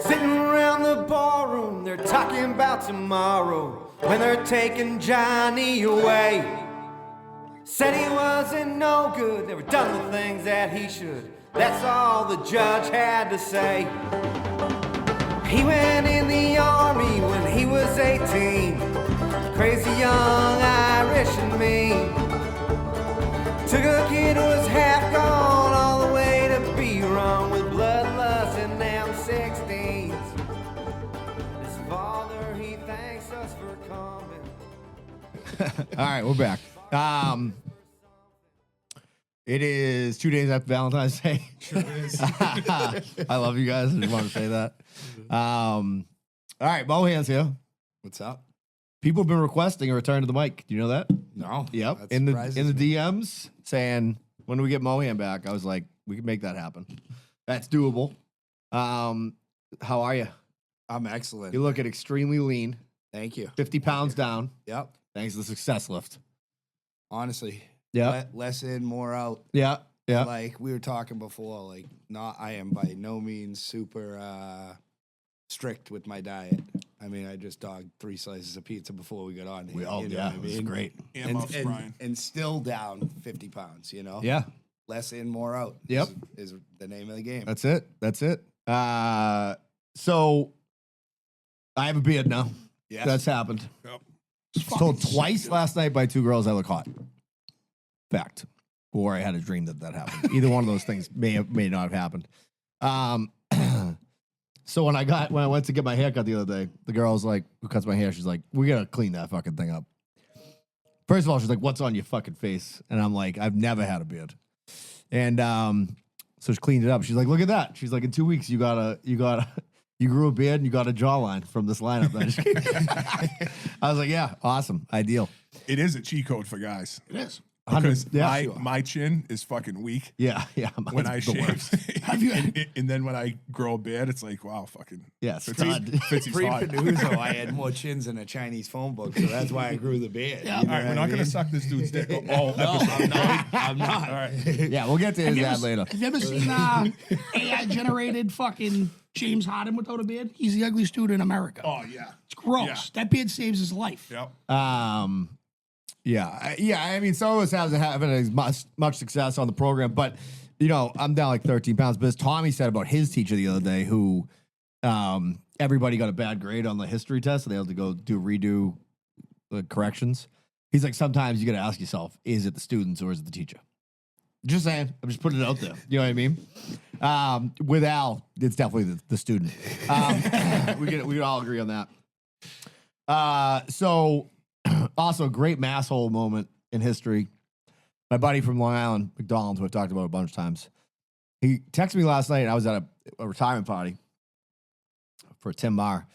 Sitting around the ballroom, they're talking about tomorrow when they're taking Johnny away. Said he wasn't no good, never done the things that he should. That's all the judge had to say. He went in the army when he was 18. Crazy young Irish and mean. Took a kid who was half gone all the way to be wrong with bloodlust and them 16s. His father, he thanks us for coming. All right, we're back. It is 2 days after Valentine's Day. Sure is. I love you guys. I just want to say that. All right, Mohan's here. What's up? People have been requesting a return to the mic. Do you know that? No. Yep. That In the surprises me. DMs saying, when do we get Mohan back? I was like, we can make that happen. That's doable. How are you? I'm excellent. You're looking extremely lean. Thank you. 50 pounds down. Yep. Thanks to the success lift. Honestly. Yeah. Less in, more out. Yeah. Yeah. Like we were talking before, like I am by no means super strict with my diet. I mean, I just dogged 3 slices of pizza before we got on here. We all, you know yeah, what I it was mean? great. And still down 50 pounds, you know? Yeah. Less in, more out. Yep. Is the name of the game. That's it. That's it. So I have a beard now. Yes. That's happened. Yep. I was told twice last night by 2 girls I look hot. Fact. Or I had a dream that happened. Either one of those things may not have happened. So when I went to get my hair cut the other day, the girl was like, who cuts my hair, she's like, we gotta clean that fucking thing up. First of all, she's like, what's on your fucking face? And I'm like, I've never had a beard. And so she cleaned it up. She's like, look at that. She's like, in 2 weeks, you grew a beard and you got a jawline from this lineup. I was like, yeah, awesome, ideal. It is a cheat code for guys. It is. Because Yeah, my chin is fucking weak yeah. when I mine's the shave. worst. Have you? and then when I grow a beard, it's like, wow, fucking. Yeah, Fitzy's stud. hot. Pre-Panuzo, I had more chins in a Chinese phone book, so that's why I grew the beard. Yeah. You know All right, what we're I not going to mean? suck this dude's dick all No, episode. I'm not. I'm not. All right. Yeah, we'll get to his ad later. Have you ever seen AI-generated fucking James Harden without a beard? He's the ugliest dude in America. Oh, yeah. It's gross. Yeah. That beard saves his life. Yep. Yeah. I mean, some of us haven't as much success on the program, but you know, I'm down like 13 pounds. But as Tommy said about his teacher the other day, who everybody got a bad grade on the history test, so they had to go redo the corrections. He's like, sometimes you got to ask yourself, is it the students or is it the teacher? Just saying. I'm just putting it out there. You know what I mean? With Al, it's definitely the student. We can all agree on that. So also great masshole moment in history. My buddy from Long Island, McDonald's, who I've talked about a bunch of times, he texted me last night. I was at a retirement party for Tim Marr.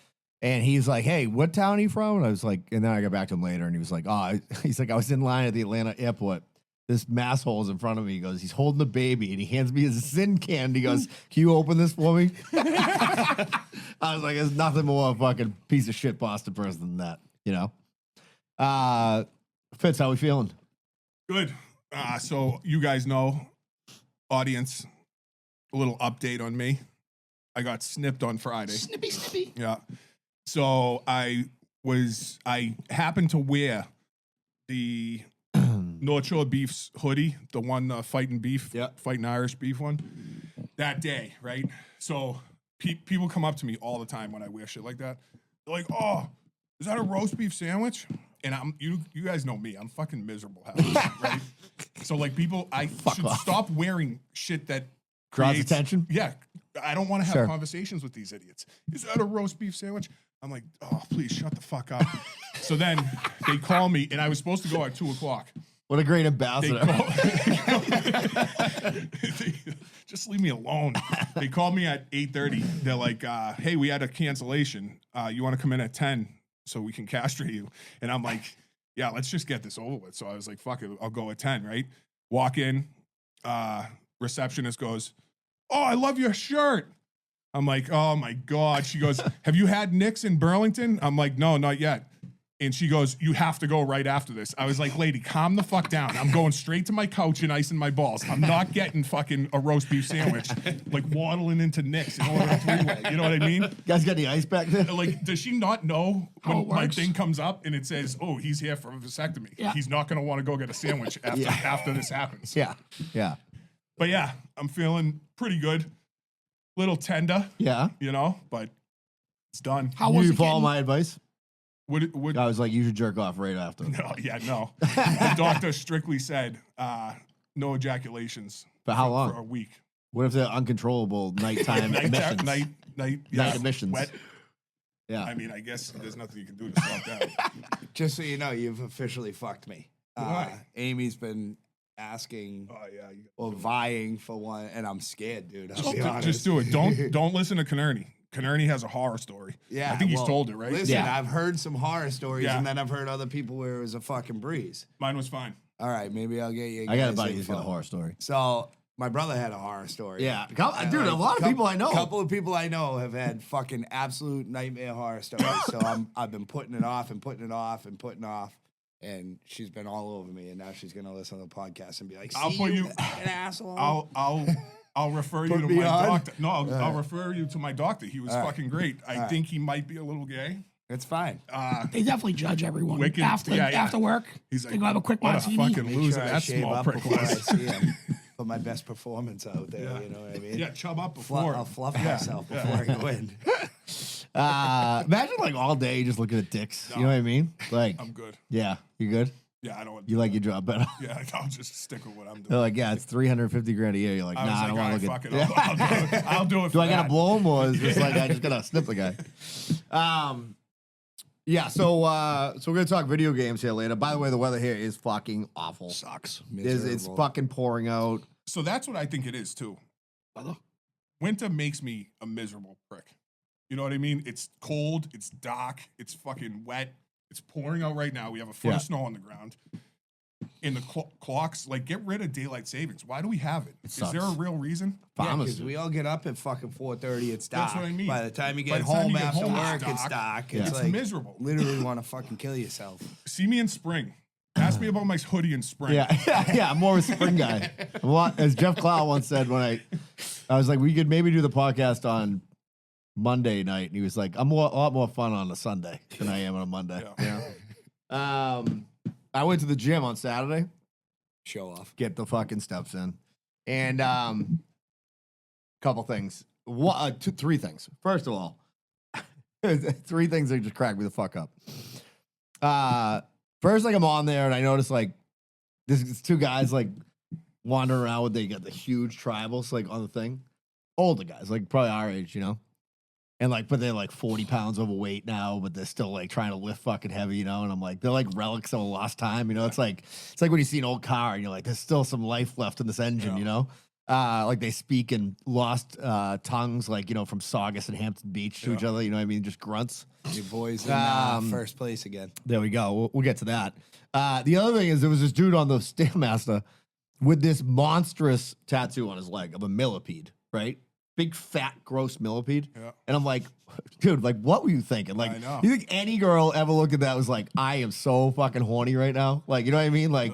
And he's like, hey, what town are you from? And I was like, and then I got back to him later and he was like, he's like, I was in line at the Atlanta airport. This masshole is in front of me. He goes, he's holding the baby and he hands me his sin can. And he goes, can you open this for me? I was like, there's nothing more of a fucking piece of shit Boston person than that, you know? Fitz, how we feeling? Good. So you guys know, audience, a little update on me. I got snipped on Friday. Snippy. Yeah. So I happened to wear the North Shore Beef's hoodie, the one fighting Irish beef one, that day, right? So people come up to me all the time when I wear shit like that. They're like, oh, is that a roast beef sandwich? And you guys know me, I'm fucking miserable, right? So like I should stop wearing shit that Draws creates attention? Yeah. I don't want to have Sure. conversations with these idiots. Is that a roast beef sandwich? I'm like, oh, please shut the fuck up. So then they call me, and I was supposed to go at 2:00. What a great They ambassador. just leave me alone. They called me at 8:30. They're like, hey, we had a cancellation. You want to come in at 10 so we can castrate you? And I'm like, yeah, let's just get this over with. So I was like, fuck it, I'll go at 10, right? Walk in, receptionist goes, oh, I love your shirt. I'm like, oh my God. She goes, have you had Nick's in Burlington? I'm like, no, not yet. And she goes, you have to go right after this. I was like, lady, calm the fuck down. I'm going straight to my couch and icing my balls. I'm not getting fucking a roast beef sandwich, like waddling into Nick's in order of three-way. You know what I mean? You guys got any ice back there? Like, does she not know How when it my works? thing comes up and it says, oh, he's here for a vasectomy? Yeah. He's not going to want to go get a sandwich after this happens. Yeah. Yeah. But yeah, I'm feeling pretty good. Little tender, Yeah. you know, but it's done. How was You it follow getting- my advice? Would I was like, you should jerk off right after. no, yeah, no. The doctor strictly said no ejaculations. For how For a long? week. What if they're uncontrollable nighttime emissions? Night emissions. Wet. Yeah. I mean, I guess there's nothing you can do to stop that. Just so you know, you've officially fucked me. Why? Amy's been asking Oh yeah. or vying for one, and I'm scared, dude. I'll be Just, honest. just do it. Don't listen to Canerney. Canerney has a horror story. Yeah, I think he's well, told it, right? Listen, Yeah. I've heard some horror stories, Yeah. and then I've heard other people where it was a fucking breeze. Mine was fine. All right, maybe I'll get you. I got a guys buddy who's got a info. horror story. So my brother had a horror story. Yeah. And, Dude, a lot of people I know. A couple of people I know have had fucking absolute nightmare horror stories. So I've been putting it off and putting it off and putting it off. And she's been all over me, and now she's gonna listen to the podcast and be like, I'll "See put you- an asshole." I'll refer you Put to me my on? doctor. No, I'll refer you to my doctor. He was fucking great. I think he might be a little gay. It's fine. They definitely judge everyone Wicked- after yeah, yeah. after work. He's they like, go have a quick what a martini. fucking Make loser sure I that shave small up prick before I was. see him. Put my best performance out there. You know what I mean? Yeah, chub up Flu- before. I'll fluff myself before I go in. Imagine like all day just looking at dicks. You know what I mean? Like, I'm good. yeah, you good? Yeah, I don't. You like your job better? Yeah, I'll just stick with what I'm They're doing. like, yeah, it's 350 grand a year. You're like, I nah, I was don't like, all want right, to fuck look it. at. I'll do it. I'll do it. Do for I gotta that. blow him, or is just like I just gotta snip the guy? Yeah. So we're gonna talk video games here later. By the way, the weather here is fucking awful. Sucks. It's Miserable. fucking pouring out. So that's what I think it is too. Brother. Winter makes me a miserable prick. You know what I mean? It's cold, it's dark, it's fucking wet, it's pouring out right now. We have a foot Yeah. of snow on the ground. And the clocks, like, get rid of daylight savings. Why do we have it? Is there a sucks. real reason? Yeah, Farmers because do. we all get up at fucking 4:30. It's dark. That's what I mean. By the time you By get the time home you get after home, work, it's it's dark. Yeah. It's It's like miserable. literally want to fucking kill yourself. See me in spring. Ask me about my hoodie in spring. Yeah, I'm more of a spring guy. As Jeff Clow once said when I was like, we could maybe do the podcast on Monday night, and he was like, I'm a lot more fun on a Sunday than I am on a Monday. Yeah. I went to the gym on Saturday, Show off. get the fucking steps in, and couple things. Three things. First of all, three things that just cracked me the fuck up. First, like I'm on there and I notice like this two guys like wandering around with they got the huge tribals like on the thing. Older guys, like probably our age, you know. And like, but they're like 40 pounds overweight now, but they're still like trying to lift fucking heavy, you know. And I'm like, they're like relics of a lost time, you know. It's like when you see an old car and you're like, there's still some life left in this engine, you know. Like they speak in lost tongues, like, you know, from Saugus and Hampton Beach to each other, you know what I mean? Just grunts. Your boys in first place again. There we go. We'll get to that. The other thing is there was this dude on the Stairmaster with this monstrous tattoo on his leg of a millipede, right? Big, fat, gross millipede. Yeah. And I'm like, dude, like, what were you thinking? Like, I know. you think any girl ever looked at that and was like, I am so fucking horny right now? Like, you know what I mean? Like,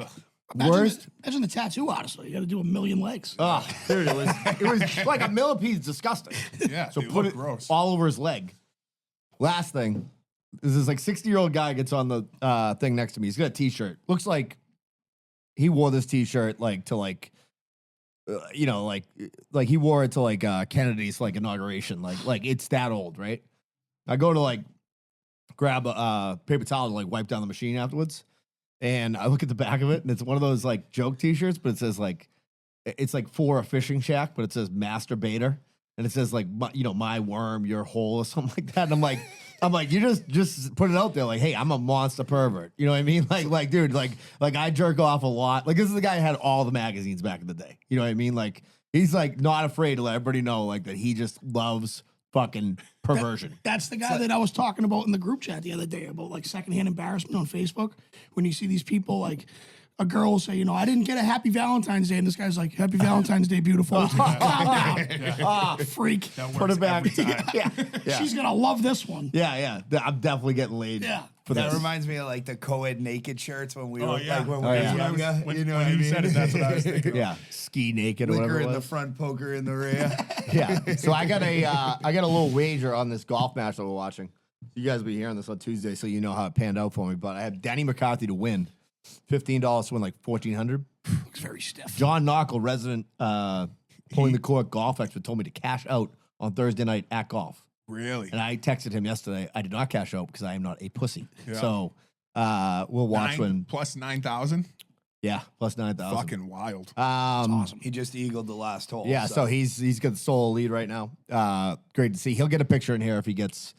worst. Imagine the tattoo artist. You got to do 1,000,000 legs. Oh, dude, it was like a millipede's disgusting. Yeah, So they put look it gross. all over his leg. Last thing is this like 60-year-old guy gets on the thing next to me. He's got a T-shirt. Looks like he wore this T-shirt like to like, you know, like he wore it to like Kennedy's like inauguration. Like it's that old, right? I go to like grab a paper towel to like wipe down the machine afterwards, and I look at the back of it, and it's one of those like joke T-shirts, but it says like it's like for a fishing shack, but it says masturbator. And it says like, you know, my worm, your hole, or something like that. And I'm like, you just put it out there, like, hey, I'm a monster pervert. You know what I mean? Like, dude, like I jerk off a lot. Like, this is the guy who had all the magazines back in the day. You know what I mean? Like, he's like not afraid to let everybody know like that he just loves fucking perversion. That's the guy that I was talking about in the group chat the other day about like secondhand embarrassment on Facebook. When you see these people like a girl will say, I didn't get a Happy Valentine's Day, and this guy's like, Happy Valentine's Day, beautiful. Calm down, freak. Put it back. Yeah. She's gonna love this one. Yeah. I'm definitely getting laid. Yeah. For That this. reminds me of like the co-ed naked shirts when we were yeah. like when we Oh, were yeah. younger. When, You know when what I you mean? said it, that's what I was thinking. Yeah. Ski naked or whatever. Liquor it in the was. front, poker in the rear. Yeah. So I got a little wager on this golf match that we're watching. You guys will be hearing this on Tuesday, so you know how it panned out for me. But I have Danny McCarthy to win. $15 to win like $1,400. Looks very stiff. John Knockel, resident pulling the court golf expert, told me to cash out on Thursday night at golf. Really? And I texted him yesterday. I did not cash out because I am not a pussy. Yeah. So we'll watch when. Plus 9,000? Yeah, plus 9,000. Fucking wild. Awesome. He just eagled the last hole. Yeah, so he's got the solo lead right now. Great to see. He'll get a picture in here if he gets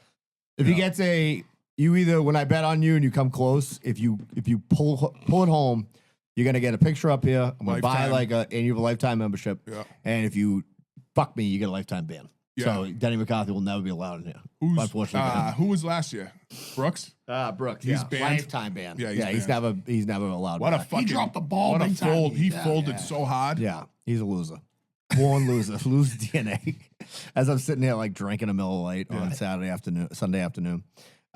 you either when I bet on you and you come close, if you pull it home, you're gonna get a picture up here. I'm gonna buy Lifetime. and you have a lifetime membership. Yeah. And if you fuck me, you get a lifetime ban. Yeah. So Denny McCarthy will never be allowed in here. Unfortunately. Who was last year? Brooks? Brooks, he's yeah. banned? Lifetime ban. Yeah, he's never allowed. What a back. fucking... dropped the ball What a big time. fold. He Yeah. folded so hard. Yeah, he's a loser. Born loser. Loser DNA. As I'm sitting here like drinking a Miller Lite on Sunday afternoon.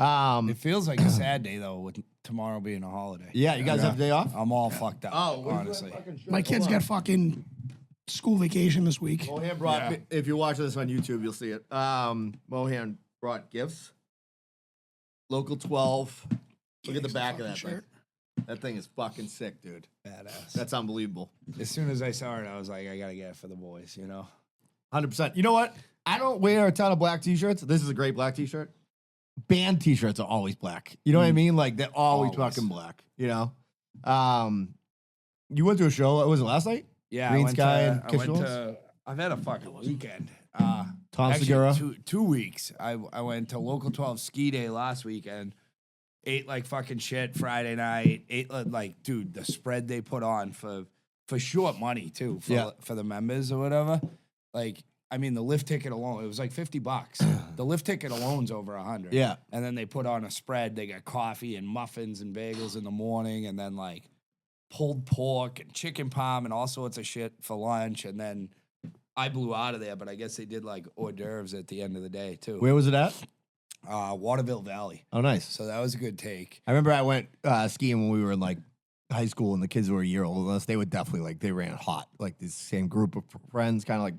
It feels like a sad day though, with tomorrow being a holiday. Yeah, you guys have a day off? I'm all fucked up. Honestly. My kids got fucking school vacation this week. Mohan brought, if you're watching this on YouTube, you'll see it. Mohan brought gifts. Local 12. Look at the back of that thing. shirt. That thing is fucking sick, dude. Badass. That's unbelievable. As soon as I saw it, I was like, I gotta get it for the boys. 100%. You know what? I don't wear a ton of black t-shirts. This is a great black t-shirt. Band t-shirts are always black. You know what I mean? Like they're always fucking black. You know? You went to a show, what was it last night? Yeah, Green I went Sky to, and I went Kishos? to. I've had a fucking weekend. Tom Actually, Segura? 2 weeks. I went to Local 12 ski day last weekend. Ate like fucking shit Friday night. Ate like, dude, the spread they put on for short money too for the members or whatever. Like, I mean, the lift ticket alone, it was like $50. The lift ticket alone's over $100. Yeah. And then they put on a spread. They got coffee and muffins and bagels in the morning, and then like pulled pork and chicken parm and all sorts of shit for lunch. And then I blew out of there, but I guess they did like hors d'oeuvres at the end of the day too. Where was it at? Waterville Valley. Oh, nice. So that was a good take. I remember I went skiing when we were in like high school and the kids were a year older than us. They would definitely like, they ran hot. Like this same group of friends, kind of like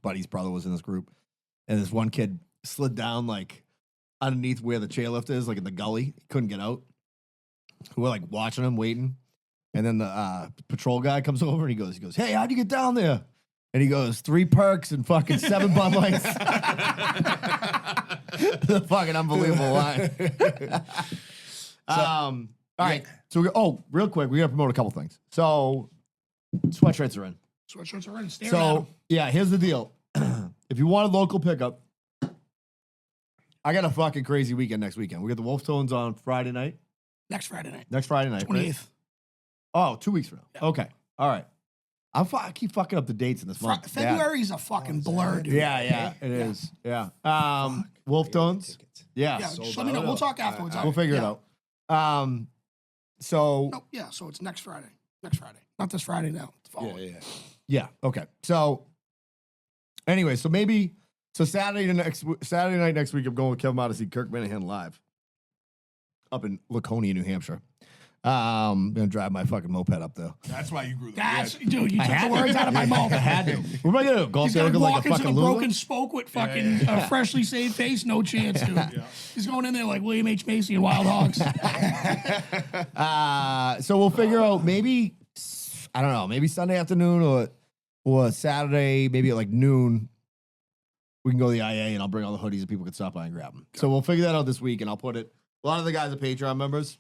buddy's brother was in this group. And this one kid slid down like underneath where the chairlift is, like in the gully. He couldn't get out. We're like watching him, waiting. And then the patrol guy comes over and he goes, hey, how'd you get down there? And he goes, 3 perks and fucking 7 Bud Lights. The fucking unbelievable line. All right. So, real quick, we got to promote a couple things. So, sweatshirts are in. Sweatshirts are in. Staring at 'em. So, yeah, here's the deal. If you want a local pickup, I got a fucking crazy weekend next weekend. We got the Wolf Tones on Friday night. Next Friday night. Next Friday night. 28th. Right? Oh, 2 weeks from now. Okay. All right. I keep fucking up the dates in this month. February's a fucking blur, dude. Yeah, it is. Yeah. Wolf Tones. Yeah. Yeah, just let me know. We'll talk afterwards. We'll figure it out. So No, yeah, so it's next Friday. Next Friday. Not this Friday now. It's following. yeah, okay. So anyway, so Saturday night next week, I'm going with Kevin Mott to see Kirk Minahan live up in Laconia, New Hampshire. I'm gonna drive my fucking moped up there. That's why you grew the That's, beard. dude, you took the words out of my mouth. I had to. What am I gonna do? Go He's there gonna looking walk like a into the fucking broken loser? spoke with fucking a freshly saved face. No chance, dude. He's going in there like William H. Macy and Wild Hogs. So we'll figure out maybe I don't know, maybe Sunday afternoon or Saturday, maybe at like noon. We can go to the IA and I'll bring all the hoodies and people can stop by and grab them. So we'll figure that out this week and I'll put it. A lot of the guys are Patreon members,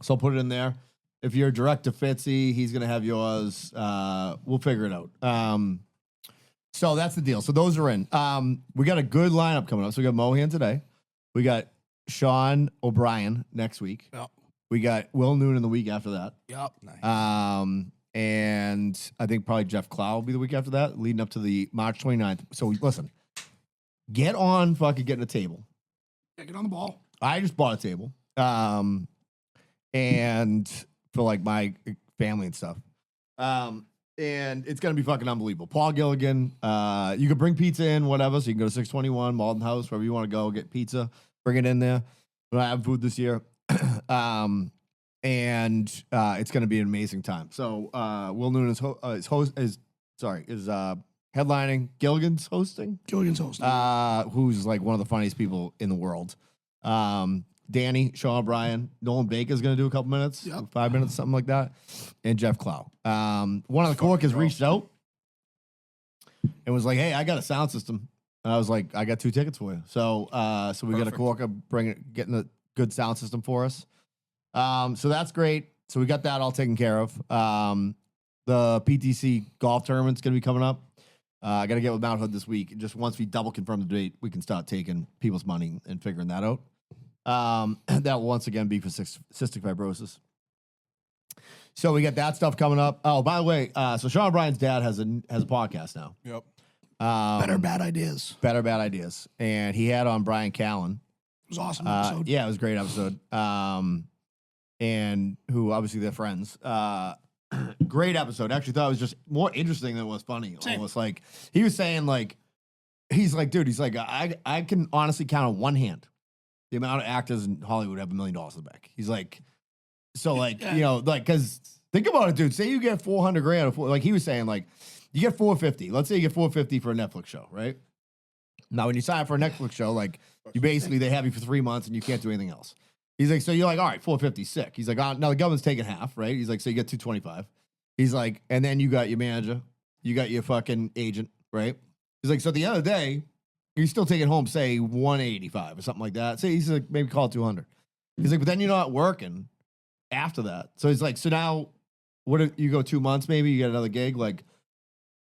so I'll put it in there. If you're direct to Fitzy, he's gonna have yours. We'll figure it out. So that's the deal. So those are in. We got a good lineup coming up. So we got Mohan today. We got Sean O'Brien next week. Yep. We got Will Noonan the week after that. Yep. And I think probably Jeff Clow will be the week after that, leading up to the March 29th. So listen, get on fucking getting a table. Yeah, get on the ball. I just bought a table. And for like my family and stuff. And it's gonna be fucking unbelievable. Paul Gilligan, you can bring pizza in, whatever. So you can go to 621 Malden House, wherever you want to go, get pizza, bring it in there. We're not having food this year. And it's gonna be an amazing time. So Will Noon is headlining. Gilligan's hosting. Gilligan's hosting. Who's like one of the funniest people in the world. Danny, Sean O'Brien, Nolan Baker's going to do a couple minutes, 5 minutes, something like that, and Jeff Clow. One of the Corkers reached out and was like, "Hey, I got a sound system." And I was like, "I got 2 tickets for you." So we got a Corker getting a good sound system for us. So that's great. So we got that all taken care of. The PTC golf tournament's going to be coming up. I got to get with Mount Hood this week. Just once we double confirm the date, we can start taking people's money and figuring that out. That will once again be for cystic fibrosis. So we got that stuff coming up. Oh, by the way, so Sean O'Brien's dad has a podcast now. Yep. Better Bad Ideas. Better Bad Ideas. And he had on Brian Callen. It was an awesome episode. Yeah, it was a great episode. And who obviously they're friends. Great episode. Actually thought it was just more interesting than it was funny. Same. Almost like he was saying he's like, dude, he's like, I can honestly count on one hand the amount of actors in Hollywood have $1 million in the bank. He's like, so like, you know, like, cause think about it, dude. Say you get $400,000, like he was saying, like you get $450. Let's say you get $450 for a Netflix show, right? Now, when you sign up for a Netflix show, like you basically, they have you for 3 months and you can't do anything else. He's like, so you're like, all right, 450, sick. He's like, now the government's taking half, right? He's like, so you get 225. He's like, and then you got your manager, you got your fucking agent, right? He's like, so at the end of the day, you're still taking home, say, 185 or something like that. Say he's like, maybe call it 200. He's like, but then you're not working after that. So he's like, so now, what if you go 2 months, maybe you get another gig? Like,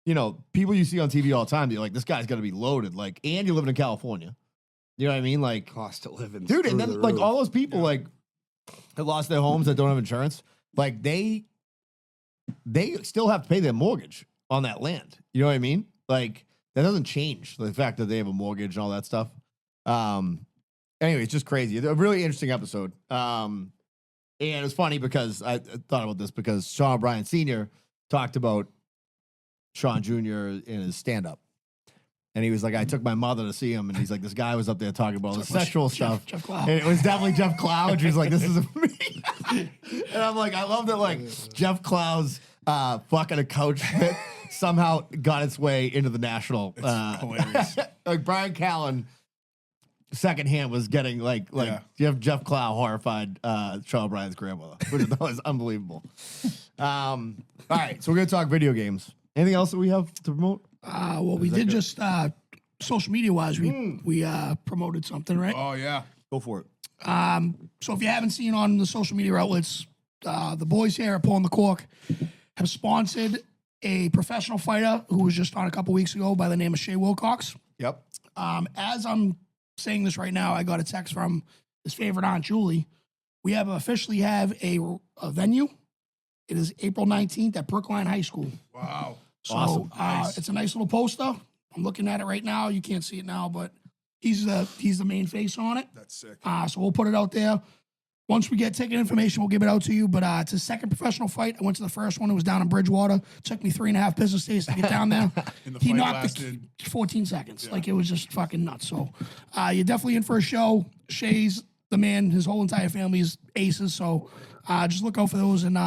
you know, people you see on TV all the time, you're like, this guy's got to be loaded. Like, and you're living in California. You know what I mean? Like, Cost of living, dude, and then like all those people like that lost their homes that don't have insurance, like they still have to pay their mortgage on that land. You know what I mean? Like that doesn't change the fact that they have a mortgage and all that stuff. Anyway, it's just crazy. A really interesting episode. And it was funny because I thought about this because Sean O'Brien Sr. talked about Sean Jr. in his stand-up. And he was like, I took my mother to see him, and he's like, this guy was up there talking about the sexual stuff. Jeff Clow. And it was definitely Jeff Clow, and she was like, this is me. And I'm like, I love that, like, Jeff Clow's fucking a coach that somehow got its way into the national. Hilarious. Like, Brian Callen, secondhand, was getting, like Jeff Clow horrified Sean O'Brien's grandmother, which was unbelievable. All right, so we're going to talk video games. Anything else that we have to promote? Well, we did just social media wise, we promoted something, right? Oh yeah. Go for it. So if you haven't seen on the social media outlets, the boys here at Pulling the Cork have sponsored a professional fighter who was just on a couple weeks ago by the name of Shea Wilcox. Yep. As I'm saying this right now, I got a text from his favorite aunt, Julie. We officially have a venue. It is April 19th at Brookline High School. Wow. So Awesome. Nice. it's a nice little poster. I'm looking at it right now. You can't see it now, but he's the main face on it. That's sick. So we'll put it out there. Once we get ticket information, we'll give it out to you. But it's his second professional fight. I went to the first one. It was down in Bridgewater. Took me 3.5 business days to get down there. And the He fight knocked lasted. 14 seconds. Like, it was just fucking nuts. So you're definitely in for a show. Shay's the man. His whole entire family is aces. So just look out for those and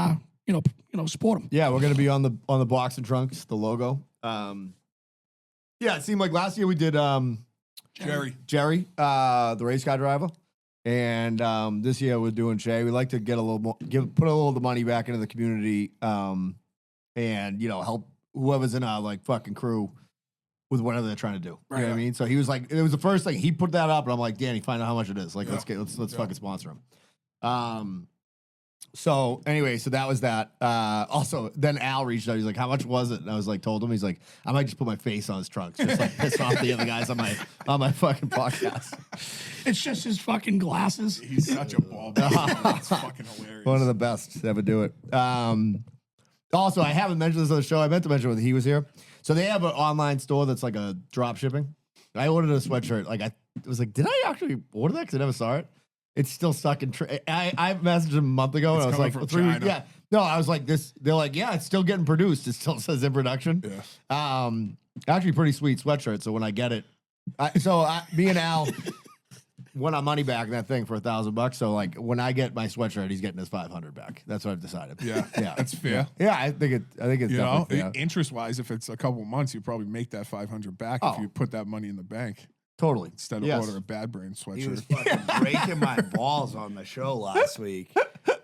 support them. Yeah, we're gonna be on the box and trunks, the logo. Yeah, it seemed like last year we did Jerry. the race car driver, and this year we're doing Shay. We like to get a little more, put a little of the money back into the community, and help whoever's in our like fucking crew with whatever they're trying to do. You know what I mean? So he was like, it was the first thing he put that up, and I'm like, Danny, find out how much it is. Like, let's fucking sponsor him. So anyway, so that was that. Also, then Al reached out. He's like, "How much was it?" And I was like, told him. He's like, "I might just put my face on his trunks, just like piss off the other guys on my fucking podcast." It's just his fucking glasses. He's such a ball. It's fucking hilarious. One of the best to ever do it. Also, I haven't mentioned this on the show. I meant to mention when he was here. So they have an online store that's like a drop shipping. I ordered a sweatshirt. Like I was like, did I actually order that? Because I never saw it. It's still stuck in. I messaged him a month ago, and I was coming like, from 3 weeks. China. Yeah, no, I was like this. They're like, yeah, it's still getting produced. It still says in production. Yeah. Actually, pretty sweet sweatshirt. So when I get it, me and Al won our money back in that thing for $1,000. So like when I get my sweatshirt, he's getting his 500 back. That's what I've decided. Yeah. Yeah, That's fair. Yeah, I think it's You know, definitely fair. interest wise, if it's a couple months, you probably make that 500 back if Oh. you put that money in the bank Totally. instead of Yes. order a bad brain He was sweatshirt. fucking breaking my balls on the show last week.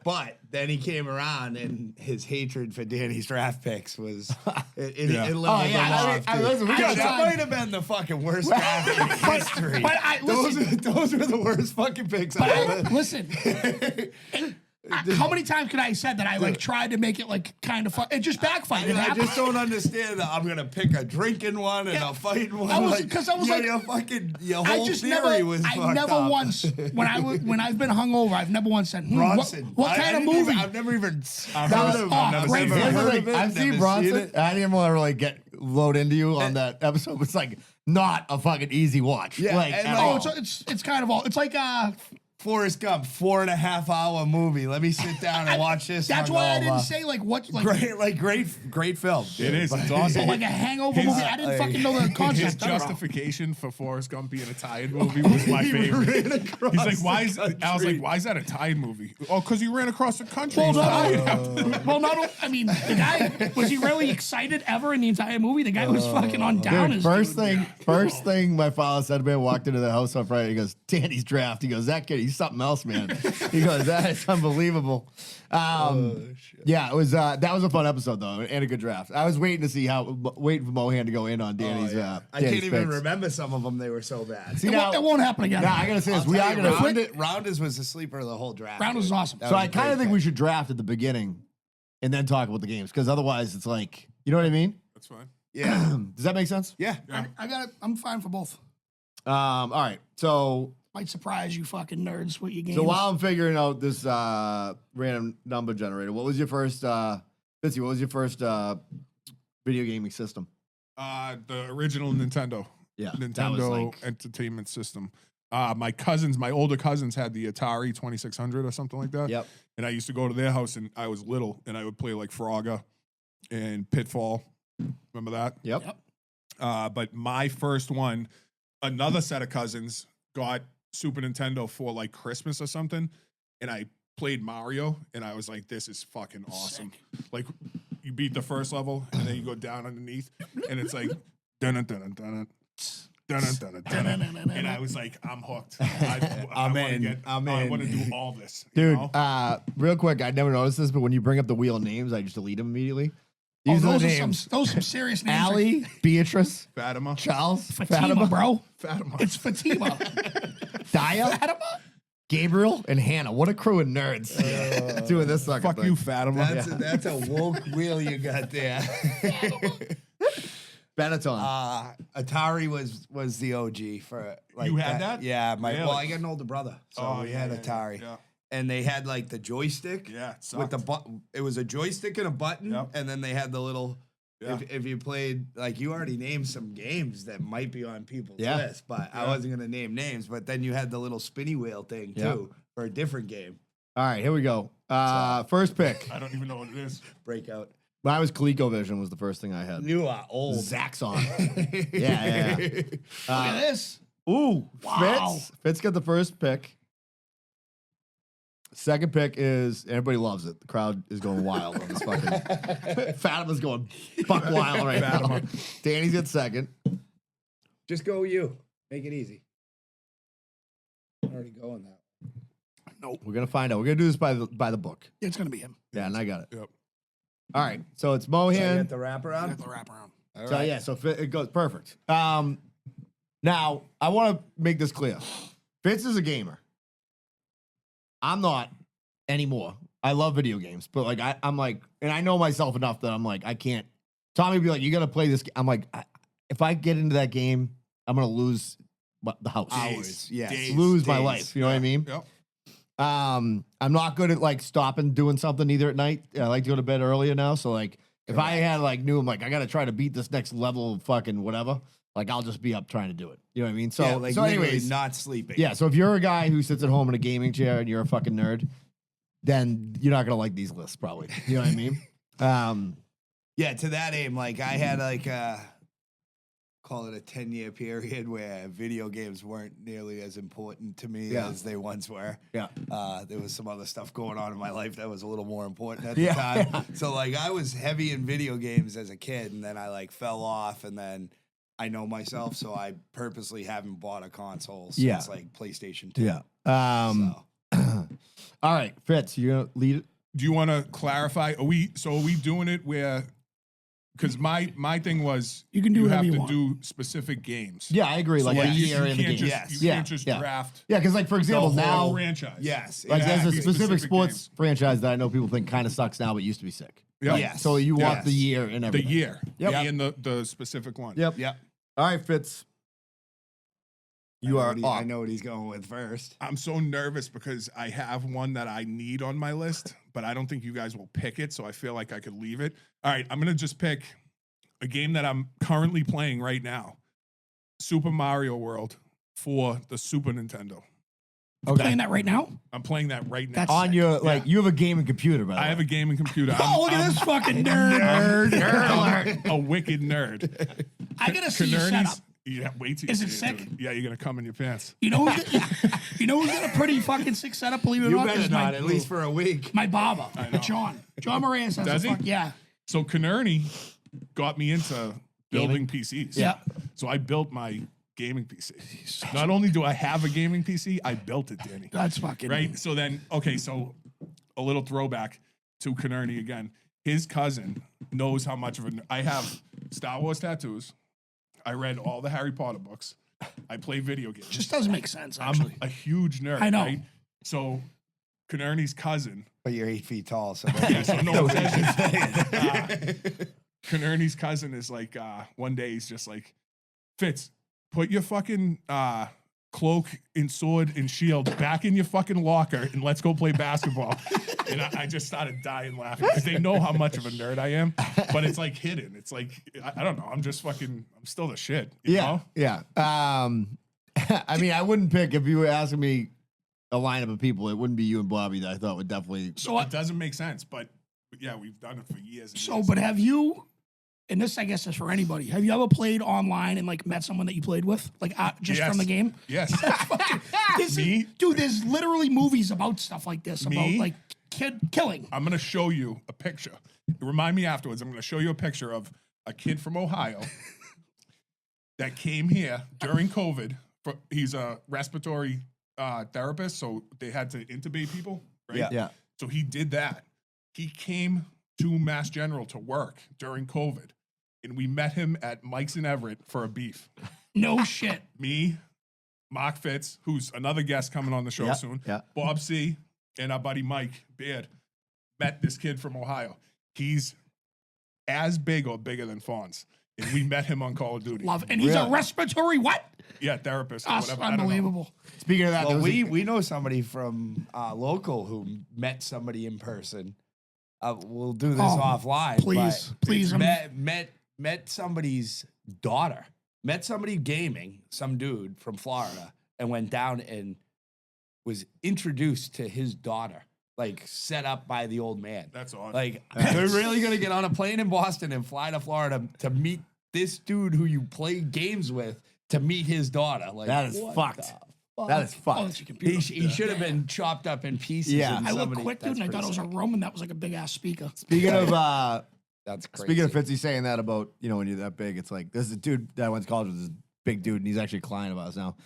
But then he came around and his hatred for Danny's draft picks was it leveled Oh, yeah, him I off. mean, dude. listen, we Dude, gotta that try- might have been the fucking worst draft in history. but those were the worst fucking picks I ever. Listen. How many times could I have said that I like tried to make it like kind of fun? It just backfired. It I happened. just don't understand that I'm gonna pick a drinking one and a fighting one. I was- 'cause I was like- your fucking your I whole just theory never, was I fucked never up. once when I've been hungover, I've never once said, Bronson. what I kind of didn't movie? even- I've never even I've heard heard of of- it. Oh, I've never great seen film. it. Heard Like, of it, I've never seen seen Bronson. it. I didn't want to like get load into you on that episode. It's like not a fucking easy watch. Yeah, like and at like- all. Oh, it's kind of all. It's like Forrest Gump, 4.5 hour movie. Let me sit down and watch this. that's why I didn't hungover. say like what like Great film. It is. It's awesome. like a hangover movie. I didn't fucking know the His concept. justification for Forrest Gump being a tired movie was my favorite. He's like, why is I was like, why is that a tired movie? Oh, because he ran across the country. Well, He's no, tired. well, not. I mean, the guy was he really excited ever in the entire movie? The guy was fucking on down. Dude, first thing my father said to me, I walked into the house on Friday. He goes, Danny's draft. He goes, that kid, he's something else, man. He goes, that is unbelievable. Yeah, it was. That was a fun episode though, and a good draft. I was waiting for Mohan to go in on Danny's. I Danny's can't even picks. remember some of them. They were so bad. See, now, It won't happen again. now I gotta say this. I'll We tell are you, gonna. Rounders was the sleeper of the whole draft. Rounders was awesome. That So was I a kind of great think we pick. should draft at the beginning, and then talk about the games, because otherwise it's like, you know what I mean? That's fine. Yeah, Does that make sense? yeah. I got it. I'm fine for both. All right. So Might surprise you, fucking nerds, with your games. while I'm figuring out this random number generator, what was your first, Fitzy? What was your first video gaming system? The original Nintendo. Yeah, that was Nintendo like- Entertainment System. My older cousins had the Atari 2600 or something like that. Yep. And I used to go to their house, and I was little, and I would play like Frogger and Pitfall. Remember that? Yep. But my first one, another set of cousins got Super Nintendo for like Christmas or something, and I played Mario, and I was like, "This is fucking awesome!" Like, you beat the first level, and then you go down underneath, and it's like, dun dun dun dun dun. And I was like, I'm hooked. I want to do all this. Dude, you know? real quick, I never noticed this, but when you bring up the wheel names, I just delete them immediately. Oh, These are those the are names. some serious names. Allie, Beatrice, Fatima. Charles, Fatima, Fatima, bro. Fatima. It's Fatima. Dia, Fatima. Gabriel, and Hannah. What a crew of nerds doing this sucker Fuck thing. you, Fatima. That's a woke wheel you got there. Benetton. Atari was the OG for like You had that? Yeah, Really? well, I got an older brother, so Oh, we yeah, had yeah, Atari. yeah. And they had like the joystick. Yeah, it with the sucked. button. It was a joystick and a button, Yep. and then they had the little. Yeah. If you played, like, you already named some games that might be on people's Yeah. list, but I wasn't gonna name names. But then you had the little spinny wheel thing too for a different game. All right, here we go. First pick. I don't even know what it is. Breakout. Mine was ColecoVision was the first thing I had. You are old. Zaxxon. yeah. Look at this. Ooh, Wow. Fitz got the first pick. Second pick is, everybody loves it. The crowd is going wild on this fucking. Fatima's going fuck wild right now. Danny's got second. Just go you. Make it easy. I'm already going that. We're gonna find out. We're gonna do this by the book. It's gonna be him. Yeah, and I got it. Yep. All right, so it's So I Mohan. get the wraparound. Got the wraparound. All So right. yeah, so it goes perfect. Now I want to make this clear. Fitz is a gamer. I'm not anymore. I love video games, but like I'm like, and I know myself enough that I'm like, I can't. Tommy would be like, you got to play this. I'm like, if I get into that game, I'm gonna lose the house. Hours. Yes. Days. Lose my Days. life. You know what I mean? Yep. I'm not good at like stopping doing something either at night. I like to go to bed earlier now. So like if I had like knew I'm like I gotta try to beat this next level of fucking whatever, like I'll just be up trying to do it. You know what I mean? So, yeah, like so literally anyways, not sleeping. yeah. So if you're a guy who sits at home in a gaming chair and you're a fucking nerd, then you're not gonna like these lists, probably. You know what I mean? Yeah, to that aim, like I had like call it a 10-year period where video games weren't nearly as important to me Yeah. as they once were. Yeah. There was some other stuff going on in my life that was a little more important at Yeah, the time. yeah. So like I was heavy in video games as a kid, and then I like fell off, and then I know myself, so I purposely haven't bought a console since Yeah. like PlayStation 2. Yeah. So. All right, Fitz, you gonna lead it? Do you want to clarify? Are we doing it where? Because my thing was You can do whatever have you to want. do specific games. Yeah, I agree. So, Like yeah, a you year in the can't game. just, Yes. you can't just Yeah. draft Yeah, because like for example, the whole now franchise. Yes. like there's a exactly. specific sports games. franchise that I know people think kind of sucks now, but used to be sick. Yeah. Yes. So you want Yes. the year and The everything. year. Yep. And the specific one. Yep. Yep. All right, Fitz. You are I up. know what he's going with first. I'm so nervous because I have one that I need on my list, but I don't think you guys will pick it, so I feel like I could leave it. All right, I'm gonna just pick a game that I'm currently playing right now. Super Mario World for the Super Nintendo. Playing that right now? I'm playing that right now. That's- On your like, you have a gaming computer, by the way. I have a gaming computer. Oh, look at this fucking nerd. Nerd. a wicked nerd. I gotta see your Canerney's- setup. Yeah, wait till Is you it see sick? dude. Yeah, you're gonna come in your pants. You know who's got a pretty fucking sick setup, believe it or You not? better is not, at least for a week. my barber, John. John Moran says, Does he? yeah. So Canerney got me into building PCs. Yeah. So I built my gaming PC. Not only do I have a gaming PC, I built it, Danny. That's fucking Right? So then, okay, so a little throwback to Canerney again. His cousin knows how much of I have Star Wars tattoos. I read all the Harry Potter books. I play video games. Just doesn't make sense, I'm actually. a huge nerd. I know. Right? So Canerney's cousin. But you're 8 feet tall, so Yeah, so no Canerney's cousin is like, one day he's just like, Fitz, put your fucking cloak and sword and shield back in your fucking locker and let's go play basketball. And I just started dying laughing because they know how much of a nerd I am, but it's like hidden. It's like, I don't know. I'm just fucking, I'm still the shit. You know? Yeah. I mean, I wouldn't pick if you were asking me a lineup of people. It wouldn't be you and Bobby that I thought would definitely. So, It doesn't make sense, but yeah, we've done it for years. And so, years. but have you, and this I guess is for anybody, have you ever played online and like met someone that you played with? Like just Yes. from the game? Yes. This Me? is, dude, there's literally movies about stuff like this, Me? about like kid killing. I'm going to show you a picture. Remind me afterwards. I'm going to show you a picture of a kid from Ohio that came here during COVID. He's a respiratory therapist, so they had to intubate people, right? Yeah. Yeah. So he did that. He came to Mass General to work during COVID, and we met him at Mike's in Everett for a beef. No shit. Me, Mark Fitz, who's another guest coming on the show Yeah, soon, yeah. Bob C, and our buddy Mike Beard met this kid from Ohio. He's as big or bigger than Fonz. And we met him on Call of Duty. Love. And he's a Really? respiratory what? Yeah, therapist or That's whatever. I don't know. unbelievable. Speaking of that, Well, there was we know somebody from local who met somebody in person. We'll do this Oh, offline. please, but please, met somebody's daughter. Met somebody gaming, some dude from Florida, and went down and was introduced to his daughter, like set up by the old man. That's odd. Like, they're really gonna get on a plane in Boston and fly to Florida to meet this dude who you play games with to meet his daughter. Like, that is what fucked. the fuck? That is Oh, fucked. that's your computer. He should have been chopped up in pieces. Yeah. and I looked somebody- quick, dude, that's and I thought it was a pretty Roman. That was like a big ass speaker. Speaking of That's crazy. speaking of Fitzy saying that about, you know, when you're that big, it's like there's a dude that I went to college with, this big dude, and he's actually a client of ours now.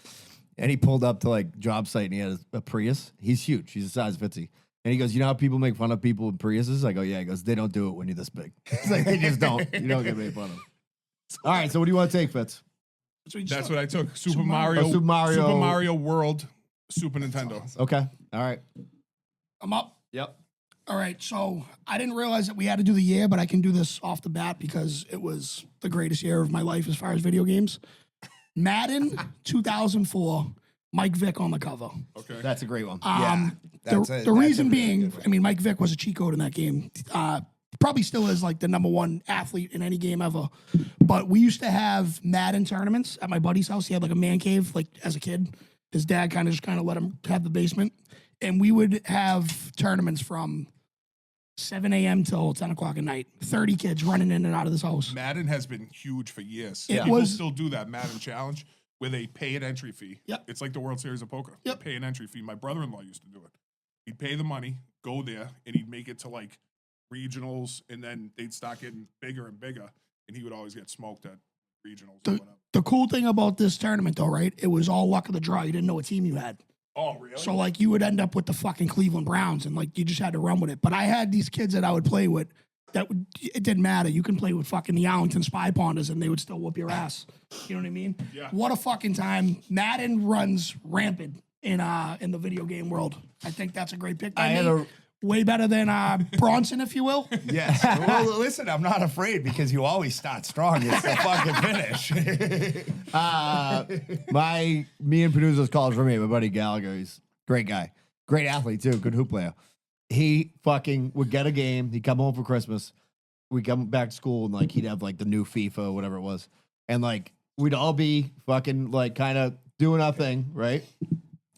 And he pulled up to like job site and he had a Prius. He's huge. He's the size of Fitzy. And he goes, you know how people make fun of people in Priuses? I go, yeah. He goes, they don't do it when you're this big. It's like, they just don't. You don't get made fun of. All right, so what do you want to take, Fitz? That's what I took. Super Super Mario. Super Mario. Super Mario World. Super Nintendo. Okay. All right. I'm up. Yep. All right, so I didn't realize that we had to do the year, but I can do this off the bat because it was the greatest year of my life as far as video games. Madden 2004, Mike Vick on the cover. Okay. That's a great one. Yeah, The that's a reason really being, good one. I mean, Mike Vick was a cheat code in that game. probably still is like the #1 athlete in any game ever. But we used to have Madden tournaments at my buddy's house. He had like a man cave, like as a kid. His dad kind of let him have the basement. And we would have tournaments from 7 a.m. till 10 o'clock at night. 30 kids running in and out of this house. Madden has been huge for years. It People was- still do that Madden challenge where they pay an entry fee. Yep. It's like the World Series of Poker. Yep. They pay an entry fee. My brother-in-law used to do it. He'd pay the money, go there, and he'd make it to like regionals, and then they'd start getting bigger and bigger, and he would always get smoked at regionals or whatever. The cool thing about this tournament, though, right? It was all luck of the draw. You didn't know what team you had. Oh, really? So, like, you would end up with the fucking Cleveland Browns, and, like, you just had to run with it. But I had these kids that I would play with it didn't matter. You can play with fucking the Arlington Spy Ponders, and they would still whoop your ass. You know what I mean? Yeah. What a fucking time. Madden runs rampant in the video game world. I think that's a great pick by me. Way better than Bronson, if you will. Yes. Well, listen, I'm not afraid because you always start strong. It's the fucking finish. Me and producer's college roommate, my buddy Gallagher, he's a great guy. Great athlete, too. Good hoop player. He fucking would get a game. He'd come home for Christmas. We'd come back to school, and, like, he'd have, like, the new FIFA or whatever it was. And, like, we'd all be fucking, like, kind of doing our thing, right?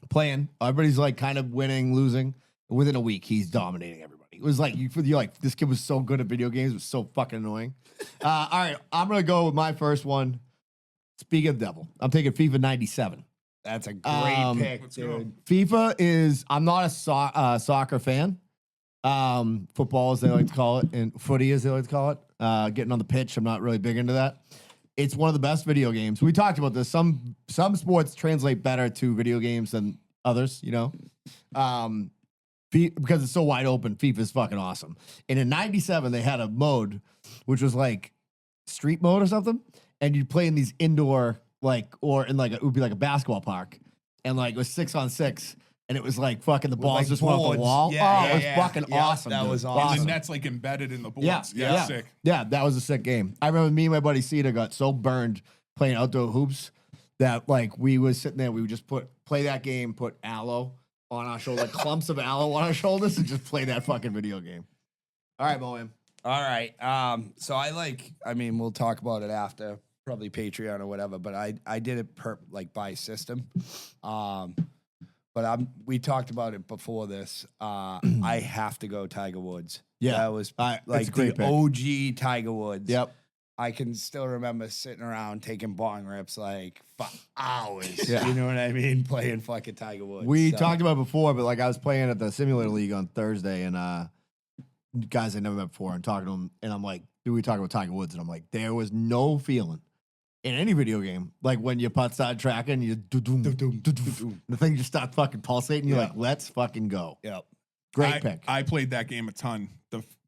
Playing. Everybody's, like, kind of winning, losing. Within a week, he's dominating everybody. It was like, you're like, this kid was so good at video games. It was so fucking annoying. All right, I'm going to go with my first one. Speaking of devil, I'm taking FIFA 97. That's a great pick, Let's go. dude. FIFA is, I'm not a soccer fan. Football, as they like to call it, and footy, as they like to call it. Getting on the pitch, I'm not really big into that. It's one of the best video games. We talked about this. Some sports translate better to video games than others, you know? Because it's so wide open, FIFA is fucking awesome. And in 97, they had a mode, which was like street mode or something. And you'd play in these indoor, like, or in like, it would be like a basketball park. And like, it was 6-on-6. And it was like fucking the balls like just went off the boards. wall. Yeah, it was yeah. fucking Yeah, awesome. that dude. was And awesome. the net's like embedded in the boards. Yeah, Sick. Yeah, that was a sick game. I remember me and my buddy Cedar got so burned playing outdoor hoops that like we was sitting there, we would just play that game, put aloe on our shoulder, like clumps of aloe on our shoulders, and just play that fucking video game. All right, Mohan. All right. So I mean, we'll talk about it after, probably Patreon or whatever, but I did it by system. But we talked about it before this. I have to go Tiger Woods. Yeah. That was It's a like great the pick. OG Tiger Woods. Yep. I can still remember sitting around taking bong rips like for hours. Yeah. You know what I mean? Playing fucking Tiger Woods. We So- talked about it before, but like I was playing at the simulator league on Thursday, and guys I never met before, and talking to them, and I'm like, dude, we talk about Tiger Woods, and I'm like, there was no feeling in any video game like when your putt started tracking, you the thing just starts fucking pulsating. You're like, let's fucking go. Yep. Great pick. I played that game a ton.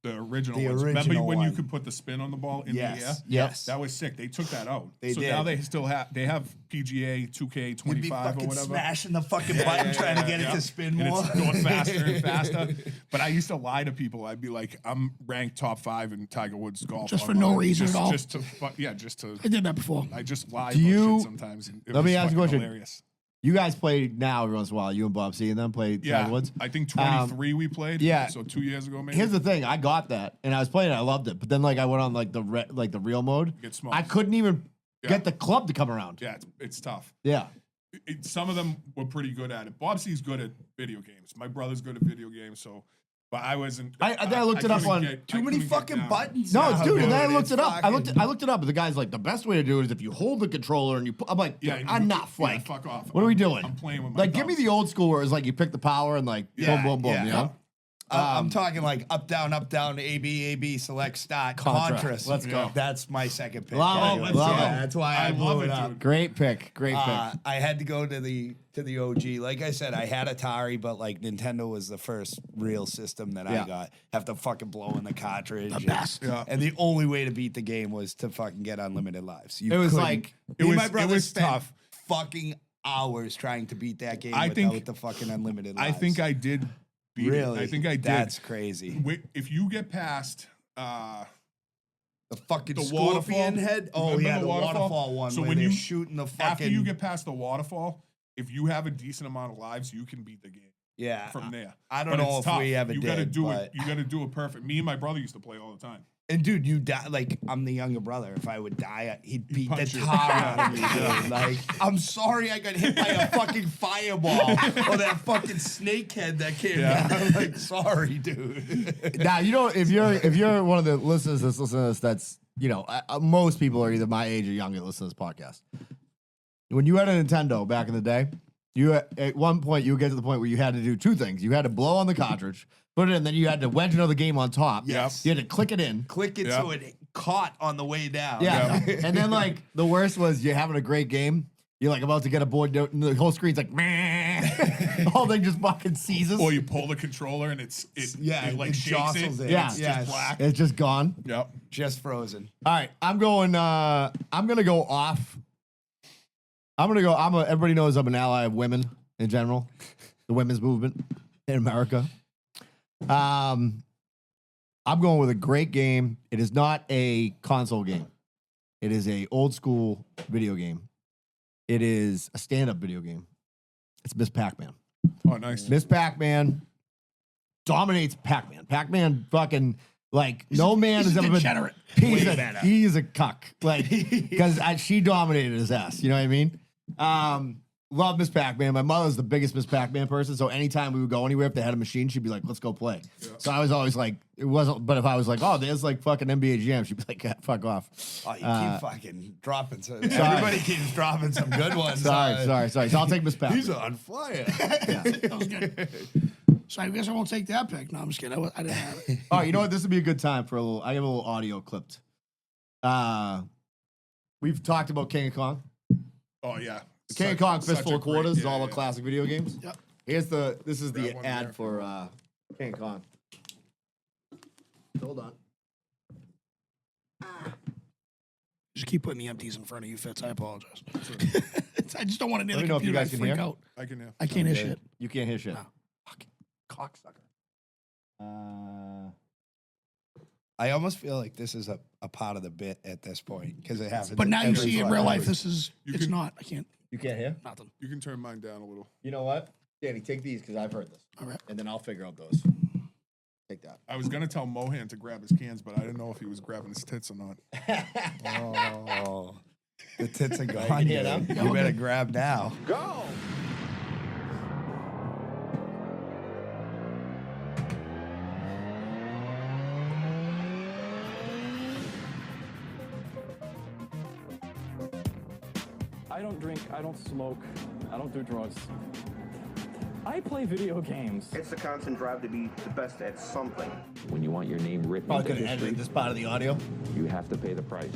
The original The ones. Remember original when you one. could put the spin on the ball in Yes. the air? Yes. That was sick. They took that out. They so did. now they still have PGA 2K25 You'd be or fucking whatever. smashing the fucking button trying to get it to spin and more. it's going faster and faster. But I used to lie to people. I'd be like, I'm ranked top 5 in Tiger Woods golf. Just for no online. reason Just- at all? Just to, just to. I did that before. I just lie Do about you- shit sometimes. And it Let was me ask you a fucking question. Hilarious. You guys play now every once in a while. You and Bob C and them play Yeah, Tiger Woods. I think 23 we played. yeah. So 2 years ago, maybe. Here's the thing: I got that, and I was playing it. I loved it, but then like I went on like the real mode. Get smoked. I couldn't even Yeah. get the club to come around. Yeah, it's tough. Yeah. Some of them were pretty good at it. Bob C's good at video games. My brother's good at video games, so. But I wasn't. I looked it up couldn't on- get- I Too many couldn't get fucking down. buttons. No, now, dude, and then I dude. looked It's it up. I fucking- looked it up, but the guy's like, the best way to do it is if you hold the controller and you. I'm like, Yeah, dude, you- enough. yeah, Like, fuck off. what are we doing? I'm playing with my like, give me thumbs. the old school where it's like you pick the power and like Yeah, boom, boom, boom. yeah. You know. I'm talking like up, down, A, B, select, start, Contra. Contras. Let's go. That's my second pick. Love it, love it. That's why I blew love it it, up. dude. Great pick. Great pick. I had to go to the OG. Like I said, I had Atari, but like Nintendo was the first real system that Yeah. I got. Have to fucking blow in the cartridge. The best. Yeah. And the only way to beat the game was to fucking get unlimited lives. You It was couldn't- like- Me and my it brother was spent tough. fucking hours trying to beat that game I without think- the fucking unlimited I lives. think I did beat really. it. I think I did. That's crazy. If you get past The fucking the scorpion waterfall head. Oh remember yeah, the the waterfall one. So where when they're you shooting the fucking. after you get past the waterfall, if you have a decent amount of lives, you can beat the game. Yeah, from there. I don't But know it's if tough. we ever you did, gotta do but- it. You gotta do it perfect. Me and my brother used to play all the time. And dude, like I'm the younger brother. If I would die, he'd beat the punch you. tar out of me, dude. Like, I'm sorry I got hit by a fucking fireball or that fucking snakehead that came down. Like, sorry, dude. Now, you know, if you're one of the listeners that's listening to this, that's, you know, most people are either my age or younger that listen to this podcast. When you had a Nintendo back in the day, at one point you would get to the point where you had to do two things. You had to blow on the cartridge, put it in, then you had to wedge another game on top. Yes. You had to click it in. Click it so it caught on the way down. Yeah. And then, like, the worst was you're having a great game. You're like about to get a board, and the whole screen's like, meh. The whole thing just fucking seizes. Or you pull the controller and it like it shakes jostles it. it. Yeah. It's Yes. just black. It's just gone. Yep. Just frozen. All right, I'm gonna go off. Everybody knows I'm an ally of women in general, the women's movement in America. I'm going with a great game. It is not a console game. It is a old school video game. It is a stand-up video game. It's Miss Pac-Man. Oh, nice. Miss Pac-Man dominates Pac-Man. Pac-Man fucking, like, no man has ever been. degenerate. He's a cuck. Like, because she dominated his ass. You know what I mean? Love Miss Pac-Man. My mother's the biggest Miss Pac-Man person. So anytime we would go anywhere, if they had a machine, she'd be like, let's go play. Yeah. So I was always like, it wasn't, but if I was like, oh, there's like fucking NBA Jam, she'd be like, yeah, fuck off. Oh, you keep fucking dropping some. Everybody keeps dropping some good ones. Sorry. So I'll take Miss Pac-Man. He's on fire. That was good. So I guess I won't take that pick. No, I'm just kidding. I didn't have it. Oh, you know what? This would be a good time for a little. I have a little audio clipped. We've talked about King of Kong. Oh, yeah. King of Kong Fistful a of Quarters is great- all yeah, the classic video games. Yep. This is the Grab one ad there. for King of Kong. Hold on. Just keep putting the empties in front of you, Fitz. I apologize. I just don't want to near Let the me know if you computer. I guys can freak hear. out. I can hear. I can't hear shit. You can't hear shit. No. Fucking cocksucker. I almost feel like this is a part of the bit at this point because it happens. But now you every see in fucking real life, week. this is, You it's can- not. I can't, You can't hear? nothing. You can turn mine down a little. You know what? Danny, take these because I've heard this. All right. And then I'll figure out those. Take that. I was going to tell Mohan to grab his cans, but I didn't know if he was grabbing his tits or not. Oh, the tits are gone. can hear You them? You better grab now. Go! I don't drink, I don't smoke, I don't do drugs. I play video games. It's the constant drive to be the best at something. When you want your name written Probably into could have history, edited this part of the audio. you have to pay the price.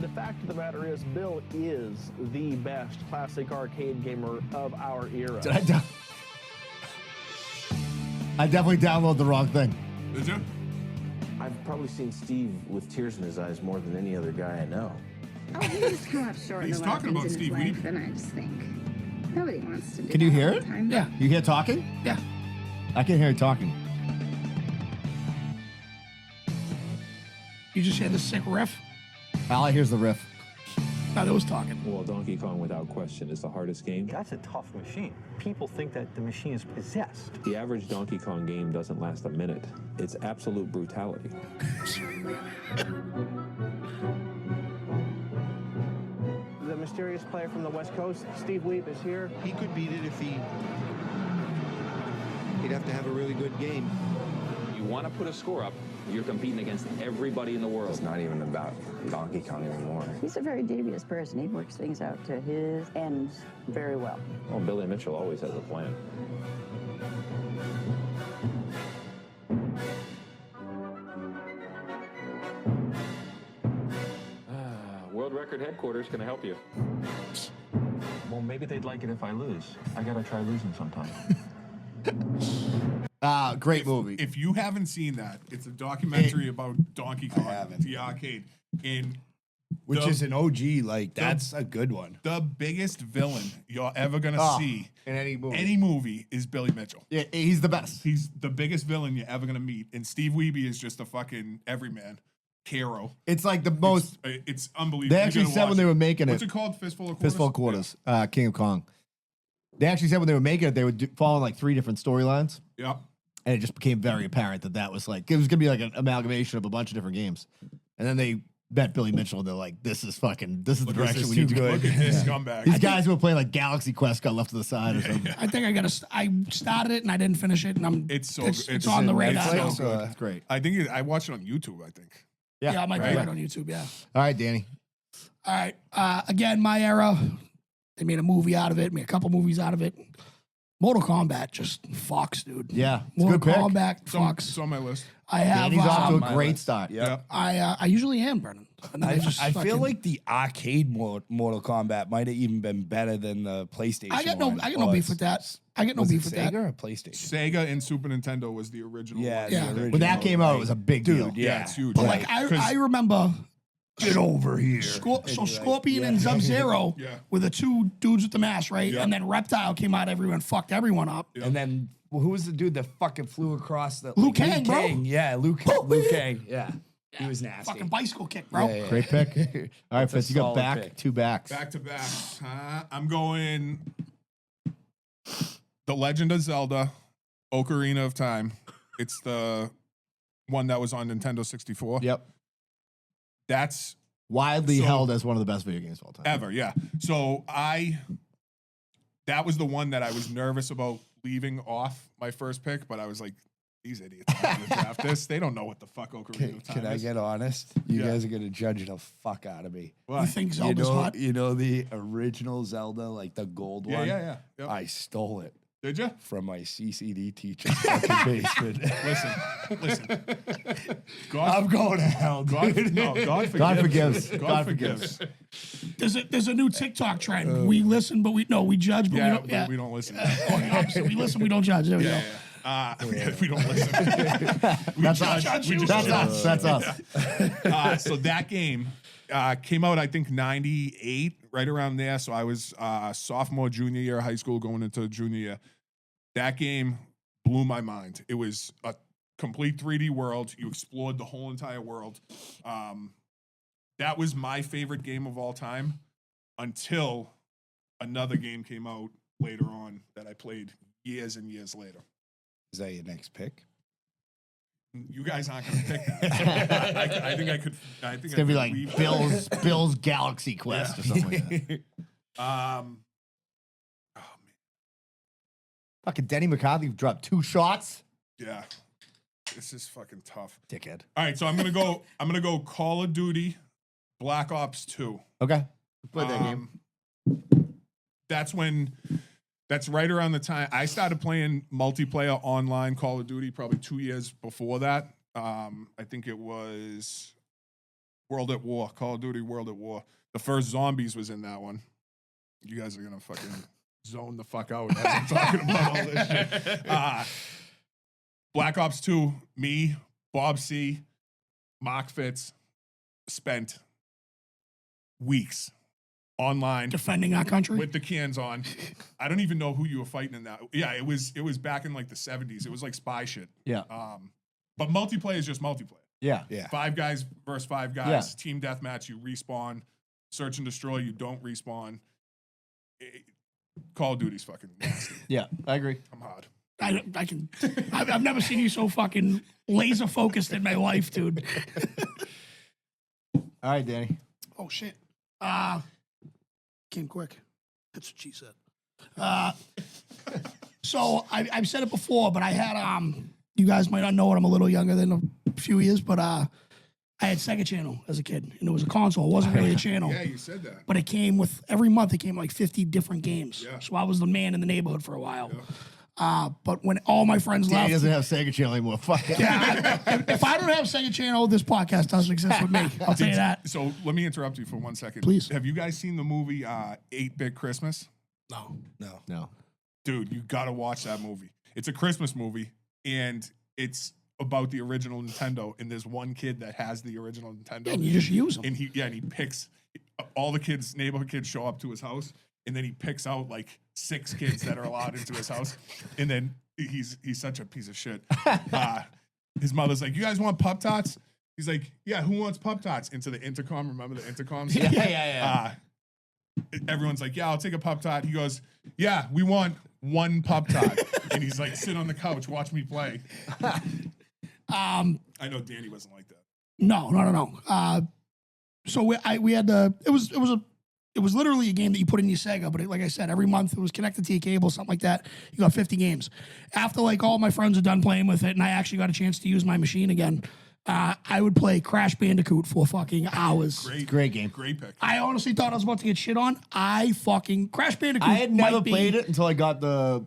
The fact of the matter is, Bill is the best classic arcade gamer of our era. Did I definitely downloaded the wrong thing. Did you? I've probably seen Steve with tears in his eyes more than any other guy I know. Oh, he just come up short He's in a lot of talking about things in Steve his life, Weeby. and I just think nobody wants to do Can you that hear all the it? time. Yeah. You hear talking? Yeah. I can hear you talking. You just hear the sick riff. All I hear is the riff. No, that was talking. Well, Donkey Kong, without question, is the hardest game. That's a tough machine. People think that the machine is possessed. The average Donkey Kong game doesn't last a minute. It's absolute brutality. The mysterious player from the West Coast, Steve Weeb, is here. He could beat it if he'd have to have a really good game. You want to put a score up, you're competing against everybody in the world. It's not even about Donkey Kong anymore. He's a very devious person. He works things out to his ends very well. Well, Billy Mitchell always has a plan. World Record Headquarters can I help you. Well, maybe they'd like it if I lose. I gotta try losing sometime. Great movie. If you haven't seen that, it's a documentary about Donkey Kong, haven't. the arcade. And Which the- is an OG. Like, that's a good one. the biggest villain you're ever going to Oh, see in any movie. any movie is Billy Mitchell. Yeah, he's the best. He's the biggest villain you're ever going to meet. And Steve Weeby is just a fucking everyman hero. It's like the most. It's unbelievable. They You actually gotta said when watch they it. were making What's it. it called? Fistful of Quarters? Fistful of Quarters. King of Kong. They actually said when they were making it, they would follow like 3 different storylines. Yep. And it just became very apparent that was like, it was going to be like an amalgamation of a bunch of different games. And then they met Billy Mitchell and they're like, this is the direction we need to go. Look at this scumbag. These guys who were playing like Galaxy Quest got left to the side or something. I think I started it and I didn't finish it, and It's on the radar now. It's great. I think I watched it on YouTube. I think. Yeah, I might be right on YouTube. Yeah. All right, Danny. All right. Again, my era. They made a movie out of it. Made a couple movies out of it. Mortal Kombat, just Fox, dude. Yeah, it's a Mortal good pick. Kombat, Fox. It's on my list. I have. Danny's off to a great start. Yep. I usually am, Brennan. And then I feel like the arcade Mortal Kombat might have even been better than the PlayStation. I got no beef with that. I get no beef with that. Sega or PlayStation? Sega and Super Nintendo was the original. Yeah, one. the original, When that came out, it was a big deal. Yeah, it's huge. But like I remember. Get over here. Scorpion and Sub-Zero were the 2 dudes with the mask, right? Yeah. And then Reptile came out, everyone fucked everyone up. And then who was the dude that fucking flew across the Liu Kang, bro. Yeah, Liu Kang. Yeah. He was nasty. Fucking bicycle kick, bro. Yeah. Great pick. All right, Fitz, you got solid pick. 2 backs. Back to back. I'm going The Legend of Zelda, Ocarina of Time. It's the one that was on Nintendo 64. Yep. That's Widely held as one of the best video games of all time. ever, yeah. So that was the one that I was nervous about leaving off my first pick, but I was like, these idiots are gonna draft this. They don't know what the fuck Ocarina of Time Can I is. get honest? You guys are gonna judge the fuck out of me. You think Zelda's hot? You know the original Zelda, like the gold one? Yeah. Yep. I stole it. Did you? From my CCD teacher's fucking basement. Listen. I'm going to hell, dude. God forgives. God forgives. There's a new TikTok trend. We listen, but we judge, but we don't. But we don't listen. We listen, we don't judge. There we go. We don't listen. That's us. So that game came out, I think, 98, right around there. So I was sophomore, junior year of high school, going into junior year. That game blew my mind. It was a complete 3D world. You explored the whole entire world. That was my favorite game of all time until another game came out later on that I played years and years later. Is that your next pick? You guys aren't going to pick that. I think I could. I think It's going to be like Bill's Galaxy Quest or something like that. Oh, man. Fucking Denny McCarthy dropped 2 shots. Yeah. This is fucking tough. Dickhead. All right, so I'm gonna go Call of Duty Black Ops 2. Okay. Play that game. That's right around the time I started playing multiplayer online Call of Duty, probably 2 years before that. I think it was World at War, Call of Duty World at War. The first Zombies was in that one. You guys are gonna fucking zone the fuck out as I'm talking about all this shit. Black Ops 2, me, Bob C, Mark Fitz, spent weeks online Defending our country. with the cans on. I don't even know who you were fighting in that. Yeah, it was back in like the 70s. It was like spy shit. Yeah. But multiplayer is just multiplayer. Yeah. 5 guys versus 5 guys. Team deathmatch, you respawn. Search and destroy, you don't respawn. Call of Duty's fucking nasty. Yeah, I agree. I'm hard. I've never seen you so fucking laser focused in my life, dude. All right, Danny. Oh shit. Came quick. That's what she said. So I've said it before, but I had you guys might not know it. I'm a little younger than a few years, but I had Sega Channel as a kid, and it was a console. It wasn't really a channel. Yeah, you said that. But it came with every month. It came like 50 different games. Yeah. So I was the man in the neighborhood for a while. But when all my friends Danny left, doesn't have Sega Channel anymore. Fuck it. if I don't have Sega Channel, this podcast doesn't exist with me. I'll tell you that. So let me interrupt you for 1 second. Please. Have you guys seen the movie 8-Bit Christmas? No. Dude, you got to watch that movie. It's a Christmas movie, and it's about the original Nintendo, and there's one kid that has the original Nintendo. Yeah, and you just use them. And he picks all the kids, neighborhood kids show up to his house, and then he picks out like 6 kids that are allowed into his house, and then he's such a piece of shit. His mother's like, "You guys want Pop Tarts?" He's like, "Yeah, who wants Pop Tarts?" Into the intercom. Remember the intercoms? Yeah. Everyone's like, "Yeah, I'll take a Pop Tart." He goes, Yeah, we want one pub tie. And he's like, sit on the couch, watch me play. I know Danny wasn't like that. No. So we had it was literally a game that you put in your Sega, but like I said, every month it was connected to your cable, something like that. You got 50 games. After like all my friends are done playing with it, and I actually got a chance to use my machine again, I would play Crash Bandicoot for fucking hours. Great game. Great pick. I honestly thought I was about to get shit on. Crash Bandicoot. I had never played it until I got the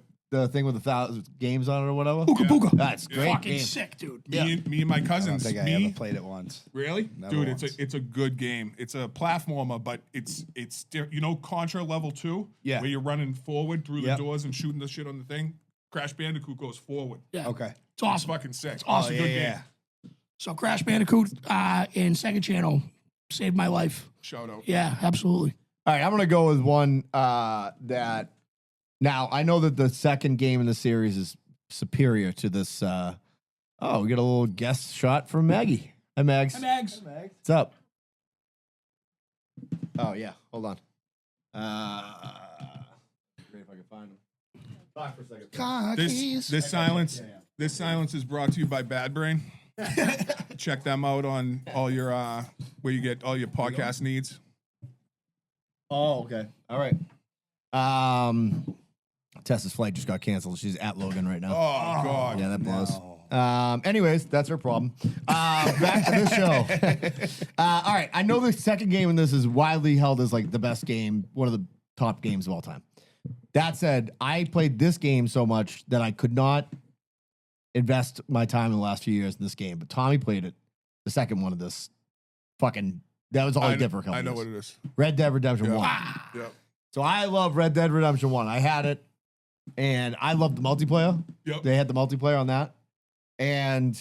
thing with 1,000 games on it or whatever. Ooga Booga. That's great. Fucking game. sick, dude. Me and my cousins. I don't think I ever played it once. Really? Never Dude, once. it's a good game. It's a platformer, but it's you know Contra level 2? Yeah. Where you're running forward through the doors and shooting the shit on the thing. Crash Bandicoot goes forward. Yeah. Okay. It's It's awesome. fucking sick. It's awesome. It's a good yeah, game. yeah. So Crash Bandicoot and Sega Channel saved my life. Shout out. Yeah, absolutely. All right, I'm gonna go with one that. Now I know that the second game in the series is superior to this. We get a little guest shot from Maggie. Hi, Mags. Hi, Mags. What's up? Oh yeah, hold on. Great if I can find him. Talk for a second. Car keys. This silence. This silence is brought to you by Bad Brain. Check them out on all your where you get all your podcast needs. Oh, okay. All right. Tessa's flight just got canceled. She's at Logan right now. Oh God. Yeah, that blows. Anyways, that's her problem. Back to the show. All right. I know the second game in this is widely held as like the best game, one of the top games of all time. That said, I played this game so much that I could not invest my time in the last few years in this game. But Tommy played it, the second one of this. That was all he did for a couple I know years. what it is. Red Dead Redemption 1. Yep. So I love Red Dead Redemption 1. I had it, and I love the multiplayer. Yep. They had the multiplayer on that. And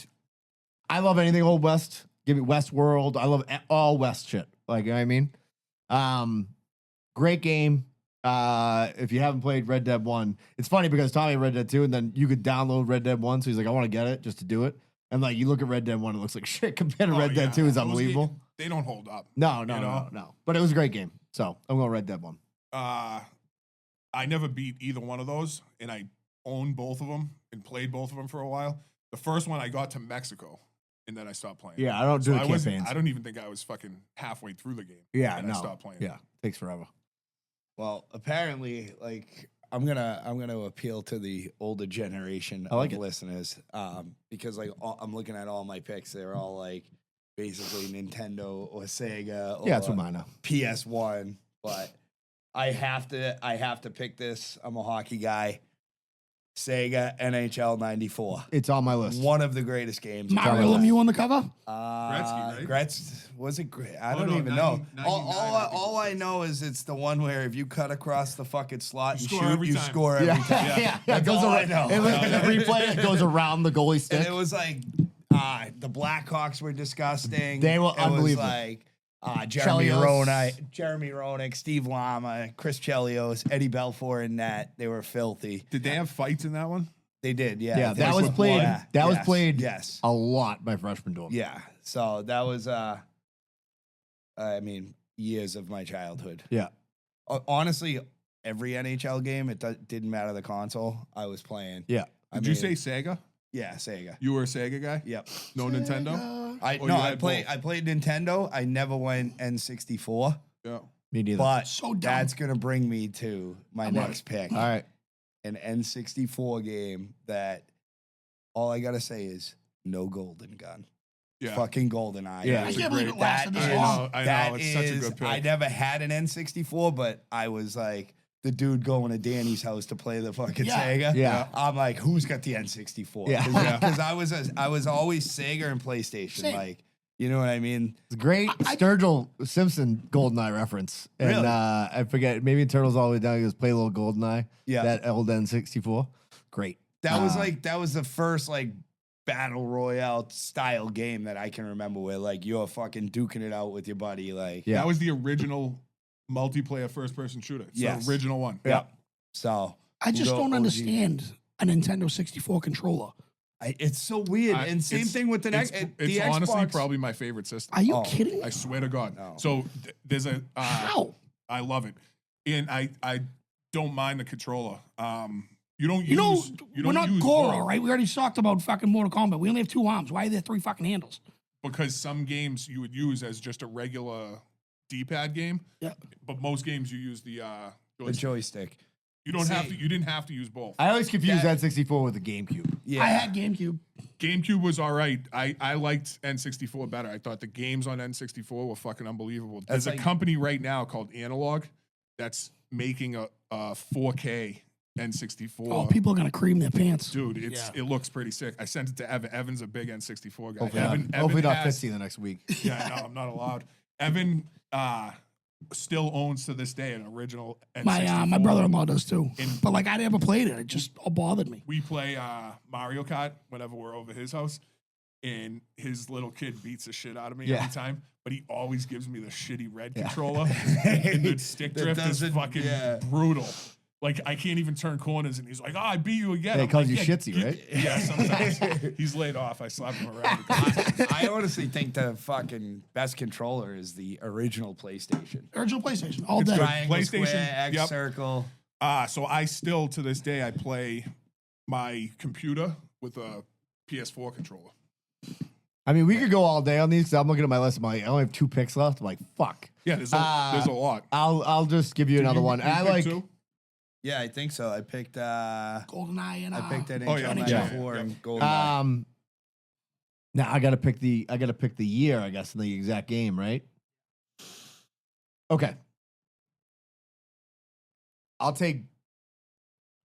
I love anything Old West. Give me Westworld. I love all West shit. Like, you know what I mean? Great game. If you haven't played Red Dead 1, it's funny because Tommy had Red Dead 2, and then you could download Red Dead 1. So he's like, I want to get it just to do it. And like, you look at Red Dead 1, it looks like shit compared to Red Dead 2 is Those unbelievable. games, they don't hold up. No. But it was a great game. So I'm going Red Dead 1. I never beat either one of those, and I owned both of them and played both of them for a while. The first one I got to Mexico, and then I stopped playing. Yeah, I don't do the campaigns. I don't even think I was fucking halfway through the game. Yeah, and no. I stopped playing. Yeah, takes forever. Well, apparently, like I'm gonna appeal to the older generation I like of it. listeners, because like I'm looking at all my picks. They're all like basically Nintendo or Sega. Or Yeah, that's what mine are. PS1, but I have to pick this. I'm a hockey guy. Sega NHL 94. It's on my list. One of the greatest games. Mario Lemieux on the cover? Gretzky, right? Gretz, was it great? I Oh, don't no, even 90 know. 99, All I know is it's the one where if you cut across the fucking slot and score shoot, every you time. score every time. Yeah. That's It goes all I around. know. In the replay, it goes around the goalie stick. And it was like the Blackhawks were disgusting. They were it unbelievable. Was like Jeremy Chelios. Roenick, Steve Lama, Chris Chelios, Eddie Belfour in net. They were filthy. Did they have fights in that one? They did, yeah. Yeah, I think that was with played. blood. That was Yes, played. Yes. A lot by freshman dorm. Yeah. So that was I mean, years of my childhood. Yeah. Honestly, every NHL game, it didn't matter the console I was playing. Yeah. Did you say Sega? Yeah, Sega. You were a Sega guy? Yep. No Nintendo? I Or you had played both? I played Nintendo. I never went N64. Yeah. Me neither. But So dumb. that's gonna bring me to my next pick. All right. An N64 game that all I gotta say is no golden gun. Yeah. Fucking golden eye. Yeah. I It's can't believe it lasted this is- long. I know, that it's such a is- good pick. I never had an N64, but I was like the dude going to Danny's house to play the fucking Yeah. Sega. Yeah. I'm like, who's got the N64? Yeah. Because I was always Sega and PlayStation. Same. Like, you know what I mean? It's a great Sturgill Simpson GoldenEye reference. And Really? I forget, maybe in Turtles All the Way Down, he goes, play a little GoldenEye. Yeah. That old N64. Great. That was the first like battle royale style game that I can remember where like you're fucking duking it out with your buddy. Like, Yeah. That was the original multiplayer first person shooter. It's Yes. the original one. Yep. So I just Go don't OG. understand a Nintendo 64 controller. it's so weird. I- and same it's- thing with the next. It's The honestly Xbox. probably my favorite system. Are you Oh, kidding? I swear to God. No. So there's a How? I love it, and I don't mind the controller. You don't You know, use. You we're don't not use Goro, both right? We already talked about fucking Mortal Kombat. We only have 2 arms. Why are there 3 fucking handles? because some games you would use as just a regular D-pad game. Yeah. But most games you use the joystick. You don't have to. You didn't have to use both. I always confuse N64 with the GameCube. Yeah. I had GameCube. GameCube was all right. I liked N64 better. I thought the games on N64 were fucking unbelievable. There's a company right now called Analog that's making a 4K N64. Oh, people are gonna cream their pants, dude. It looks pretty sick. I sent it to Evan. Evan's a big N64 guy. Hopefully, hopefully not 50 the next week. Yeah, no, I'm not allowed. Evan still owns to this day an original N64. My brother-in-law does too. But like I never played it. It just bothered me. We play Mario Kart whenever we're over his house, and his little kid beats the shit out of me every time. But he always gives me the shitty red controller, and the stick drift is fucking brutal. Like, I can't even turn corners, and he's like, oh, I beat you again. He calls you shitsy, right? Yeah, sometimes. He's laid off. I slap him around. I honestly think the fucking best controller is the original PlayStation. Original PlayStation, all day. Triangle, PlayStation, square, X, circle. So I still, to this day, I play my computer with a PS4 controller. I mean, we could go all day on these. 'Cause I'm looking at my list. I only have 2 picks left. I'm like, fuck. Yeah, there's a lot. I'll just give you another one. You I like. two? Yeah, I think so. I picked GoldenEye and I picked that NHL. NHL4 and GoldenEye. Now I gotta pick the year, I guess, in the exact game, right? Okay. I'll take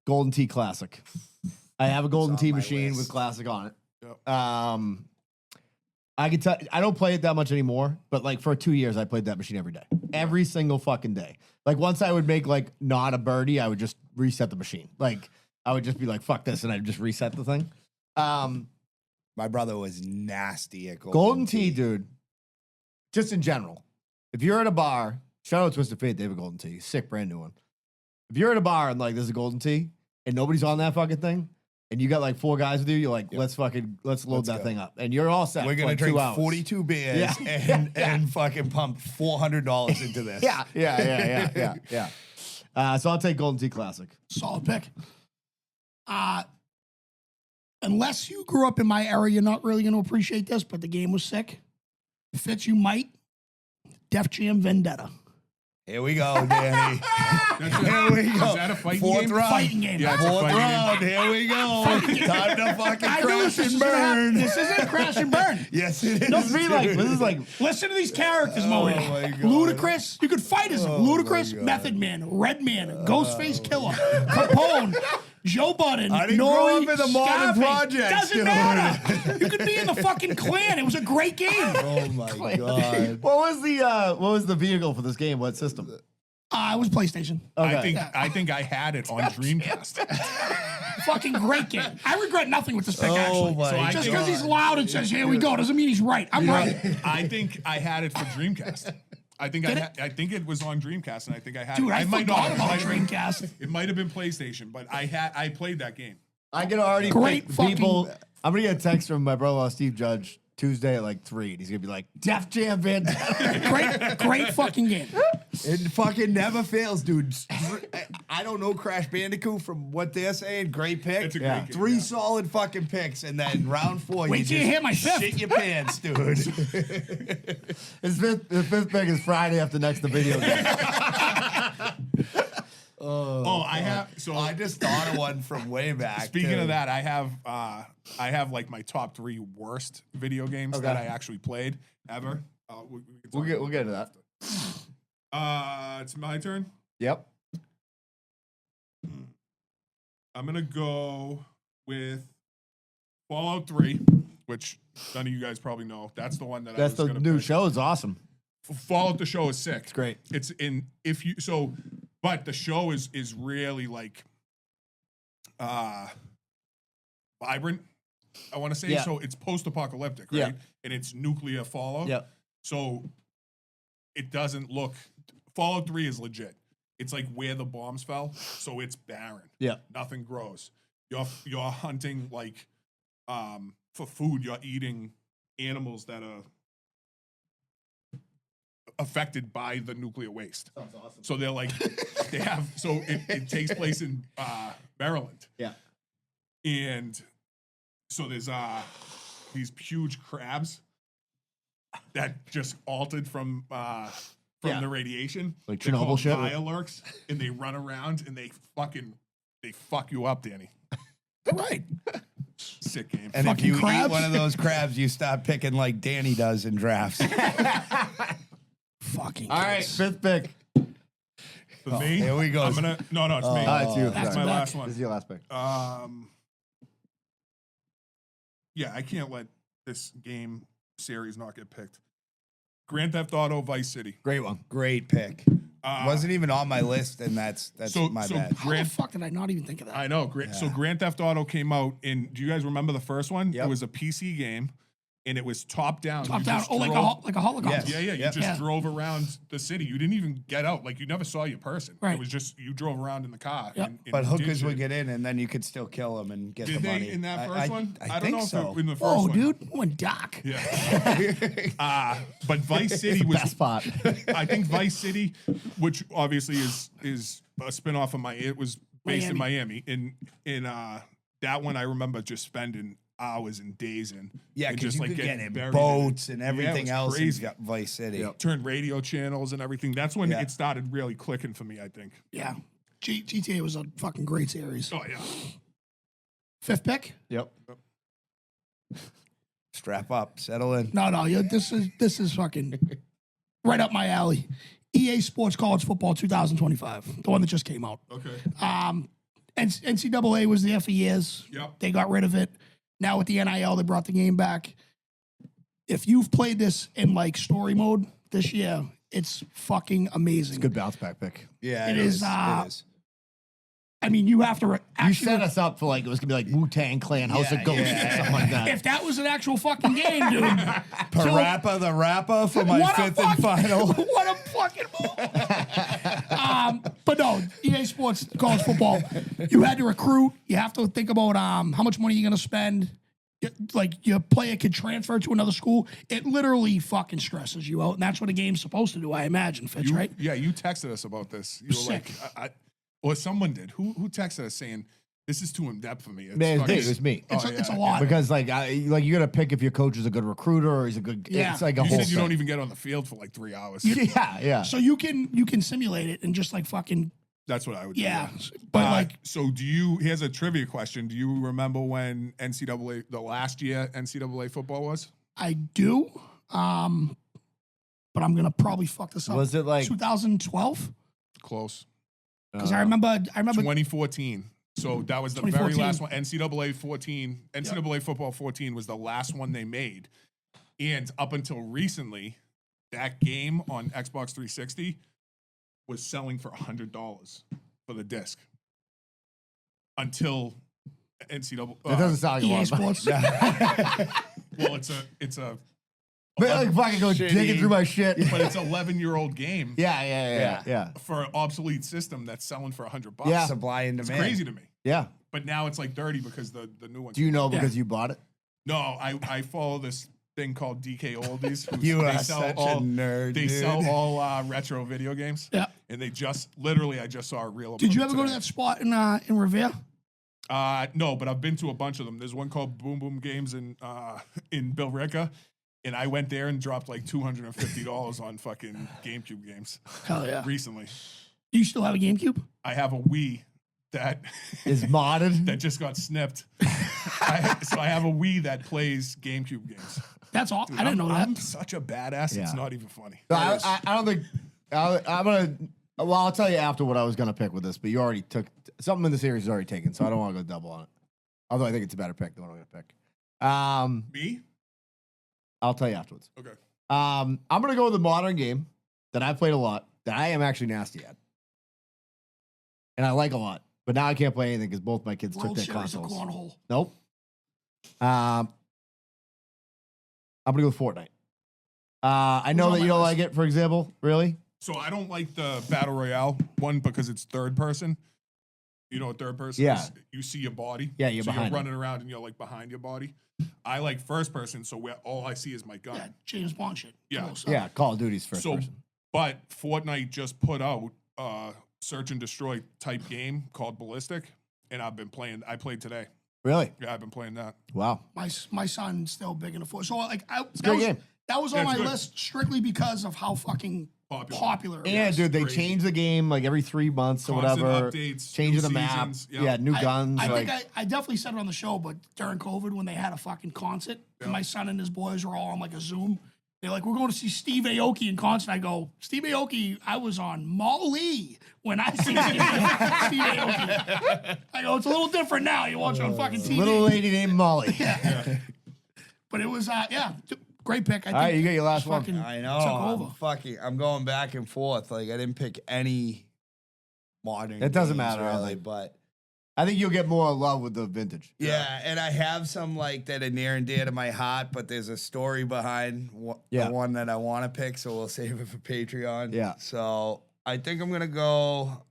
Golden Tee Classic. I have a Golden Tee machine with Classic on it. Yep. I can tell I don't play it that much anymore, but like for 2 years I played that machine every day. Every single fucking day. Like once I would make like not a birdie, I would just reset the machine. Like I would just be like, fuck this, and I'd just reset the thing. My brother was nasty at Golden Tee, dude. Just in general. If you're at a bar, shout out Twisted Fate, they have a Golden Tee. Sick, brand new one. If you're at a bar and like there's a Golden Tee and nobody's on that fucking thing, and you got like 4 guys with you, you're like, let's load that thing up. And you're all set. We're going to drink 42 beers and fucking pump $400 into this. Yeah. So I'll take Golden Tee Classic. Solid pick. Unless you grew up in my era, you're not really going to appreciate this, but the game was sick. Fitz, you might. Def Jam Vendetta. Here we go, Danny. Here we go. Is that a fighting Fourth game? round. Fighting game. Yeah, it's a Fourth fighting round. game. Here we go. Time to fucking I knew crash this and was gonna happen. burn. This isn't crash and burn. Yes, it is. This is like Listen to these characters, Mohan. my God. Ludacris. You could fight as him. Ludacris, God. Method Man, Redman, Ghostface Killer, Capone, Joe Budden, I didn't Nori, grow up in the Modern Scarface. Projects, Doesn't dude. matter. You could be in the fucking Klan. It was a great game. Oh my God. what was the vehicle for this game? What system? It was PlayStation. Okay. I think I had it on Dreamcast. Fucking great game. I regret nothing with this pick, Oh actually. my I Just think- because he's loud and says, here we go, doesn't mean he's right. I'm right. I think I had it for Dreamcast. I think I think it was on Dreamcast, and I think I had Dude, it. I might forgot not. about It might- Dreamcast. It might have been PlayStation, but I played that game. I can already Great pick fucking- people. I'm gonna get a text from my brother Steve Judge Tuesday at like 3, and he's gonna be like, Def Jam Vendetta. Great fucking game. It fucking never fails, dude. I don't know Crash Bandicoot from what they're saying. Great pick. It's a great game, 3 solid fucking picks, and then round 4, Wait you till you just hear my fifth. shit your pants, dude. His fifth pick is Friday after next, the video game. Oh, I have. So I just thought of one from way back. Speaking too. of that, I have like my top 3 worst video games that I actually played ever. We'll get into that. It's my turn. Yep. I'm gonna go with Fallout 3, which none of you guys probably know. That's the one that That's I the was gonna new pick. show. It's awesome. Fallout the show is sick. It's great. It's in if you so, but the show is really like vibrant. I want to say Yeah. so. It's post-apocalyptic, right? Yeah. And it's nuclear fallout. Yeah. So it doesn't look. Fallout 3 is legit. It's like where the bombs fell, so it's barren. Yeah. Nothing grows. You're hunting like for food. You're eating animals that are affected by the nuclear waste. Sounds awesome. So they're like, it takes place in Maryland. Yeah. And so there's these huge crabs that just altered from the radiation. Like They're Chernobyl called shit? Biolurks, and they run around and they fuck you up, Danny. Right. Sick game. And if Fucking you crabs? eat one of those crabs, you stop picking like Danny does in drafts. Fucking All right, kids. fifth pick. For me, here we go. I'm gonna it's me. It's you. That's Sorry. my last one. This is your last pick. Yeah, I can't let this game series not get picked. Grand Theft Auto Vice City. Great one. Great pick. Wasn't even on my list, and that's my bad. How the fuck did I not even think of that? I know. So Grand Theft Auto came out in. Do you guys remember the first one? Yep. It was a PC game, and it was top down. Top You down. just Oh, drove- like a Holocaust. Yeah. You Yep. just drove around the city. You didn't even get out. Like you never saw your person. Right. It was just you drove around in the car. Yep. And But did hookers would shit. get in, and then you could still kill them and get Did the they money. in that first one? I don't think know so. if it, in the first Oh, one. dude, went dark. Yeah. But Vice City was Best spot. I think Vice City, which obviously is a spinoff of it was based in Miami. In that one, I remember just spending hours and days in. Yeah, and because just you could get getting in buried boats in and it. everything Yeah, it was else crazy. in Vice City. Turned radio channels and everything. That's when Yeah. it started really clicking for me, I think. Yeah. GTA was a fucking great series. Oh yeah. Fifth pick? Yep. Strap up, settle in. No, this is fucking right up my alley. EA Sports College Football 2025, the one that just came out. Okay. NCAA was there for years. Yep. They got rid of it. Now with the NIL, they brought the game back. If you've played this in like story mode this year, it's fucking amazing. It's a good bounce back pick. Yeah, It it is, is. It is. I mean, you have to You actually. set us up for like it was gonna be like Wu-Tang Clan, House of Ghosts, or something like that. If that was an actual fucking game, dude. Parappa the Rapper for my What a fifth and final. What a fucking move. But no, EA Sports College Football, you had to recruit. You have to think about how much money you're going to spend. Like your player could transfer to another school. It literally fucking stresses you out. And that's what a game's supposed to do, I imagine, Fitz, right? Yeah, you texted us about this. You were Sick. like, or someone did. Who texted us saying this is too in depth for me? It's Man, fucking- it was me. It's a lot. Because like you got to pick if your coach is a good recruiter or he's a good. Yeah. It's like a You whole. said you thing. don't even get on the field for like 3 hours. Yeah. So you can simulate it and just like fucking That's what I would do. yeah. But like so here's a trivia question. Do you remember when the last year NCAA football was? I do, but I'm gonna probably fuck this up. Was it like 2012? Close. Because I remember 2014. So that was the very 2014. last one. NCAA football 14 was the last one they made. And up until recently, that game on Xbox 360 was selling for $100 for the disc. Until NCAA. That doesn't sound like a EA lot. of money. Sports. Well, it's a But like fucking go digging through my shit. but it's 11-year-old game. Yeah. For an obsolete system that's selling for $100. Yeah. Supply and It's demand. crazy to me. Yeah. But now it's like 30 because the new one. Do you know because you bought it? No, I follow this thing called DK Oldies. You they are sell such all, a nerd, They dude. sell all retro video games. Yeah. And they I just saw a reel. Did you about ever go to today. that spot in Revere? No, but I've been to a bunch of them. There's one called Boom Boom Games in Billerica, and I went there and dropped like $250 on fucking GameCube games. Hell yeah. Recently, Do you still have a GameCube? I have a Wii that Is modded. that just got snipped. So I have a Wii that plays GameCube games. That's all. Dude, I didn't know that. I'm such a badass. Yeah. It's not even funny. No, I don't think I'm gonna. Well, I'll tell you after what I was gonna pick with this, but you already took something in the series is already taken, so I don't want to go double on it. Although I think it's a better pick than what I'm gonna pick. Me? I'll tell you afterwards. Okay. I'm gonna go with the modern game that I've played a lot that I am actually nasty at, and I like a lot. But now I can't play anything because both my kids World took their Series of consoles. Cornhole. Nope. I'm gonna go with Fortnite. I know on that my you don't list? like it, for example. Really? So I don't like the Battle Royale one because it's third person. You know what third person Yeah. is? You see your body. Yeah, you're so behind you're them. running around and you're like behind your body. I like first person, so where all I see is my gun. Yeah, James Bond shit. Yeah. Cool, so- Yeah. Call of Duty's first So person. But Fortnite just put out a search and destroy type game called Ballistic, and I've been playing. I played today. Really? Yeah, I've been playing that. Wow. My son's still big into football. So like, It's a good game. That was Yeah, on it's my good. list strictly because of how fucking popular. it Yeah, was. dude, they crazy. change the game like every 3 months or Constant whatever. updates, Changing new the map. seasons, Yeah, new guns. I like, think I definitely said it on the show, but during COVID when they had a fucking concert, and my son and his boys were all on like a Zoom. They're like, we're going to see Steve Aoki in concert. I go, Steve Aoki, I was on Molly when I see Steve Aoki. I go, it's a little different now. You watch it on fucking TV. little lady named Molly. But it was, great pick. I think All right, you got your last one. fucking I know. Took over. I'm going back and forth. Like I didn't pick any modern. It doesn't games, matter, I really, think. but I think you'll get more love with the vintage. yeah, and I have some like that are near and dear to my heart. But there's a story behind Yeah. the one that I want to pick, so we'll save it for Patreon. Yeah. So I think I'm gonna go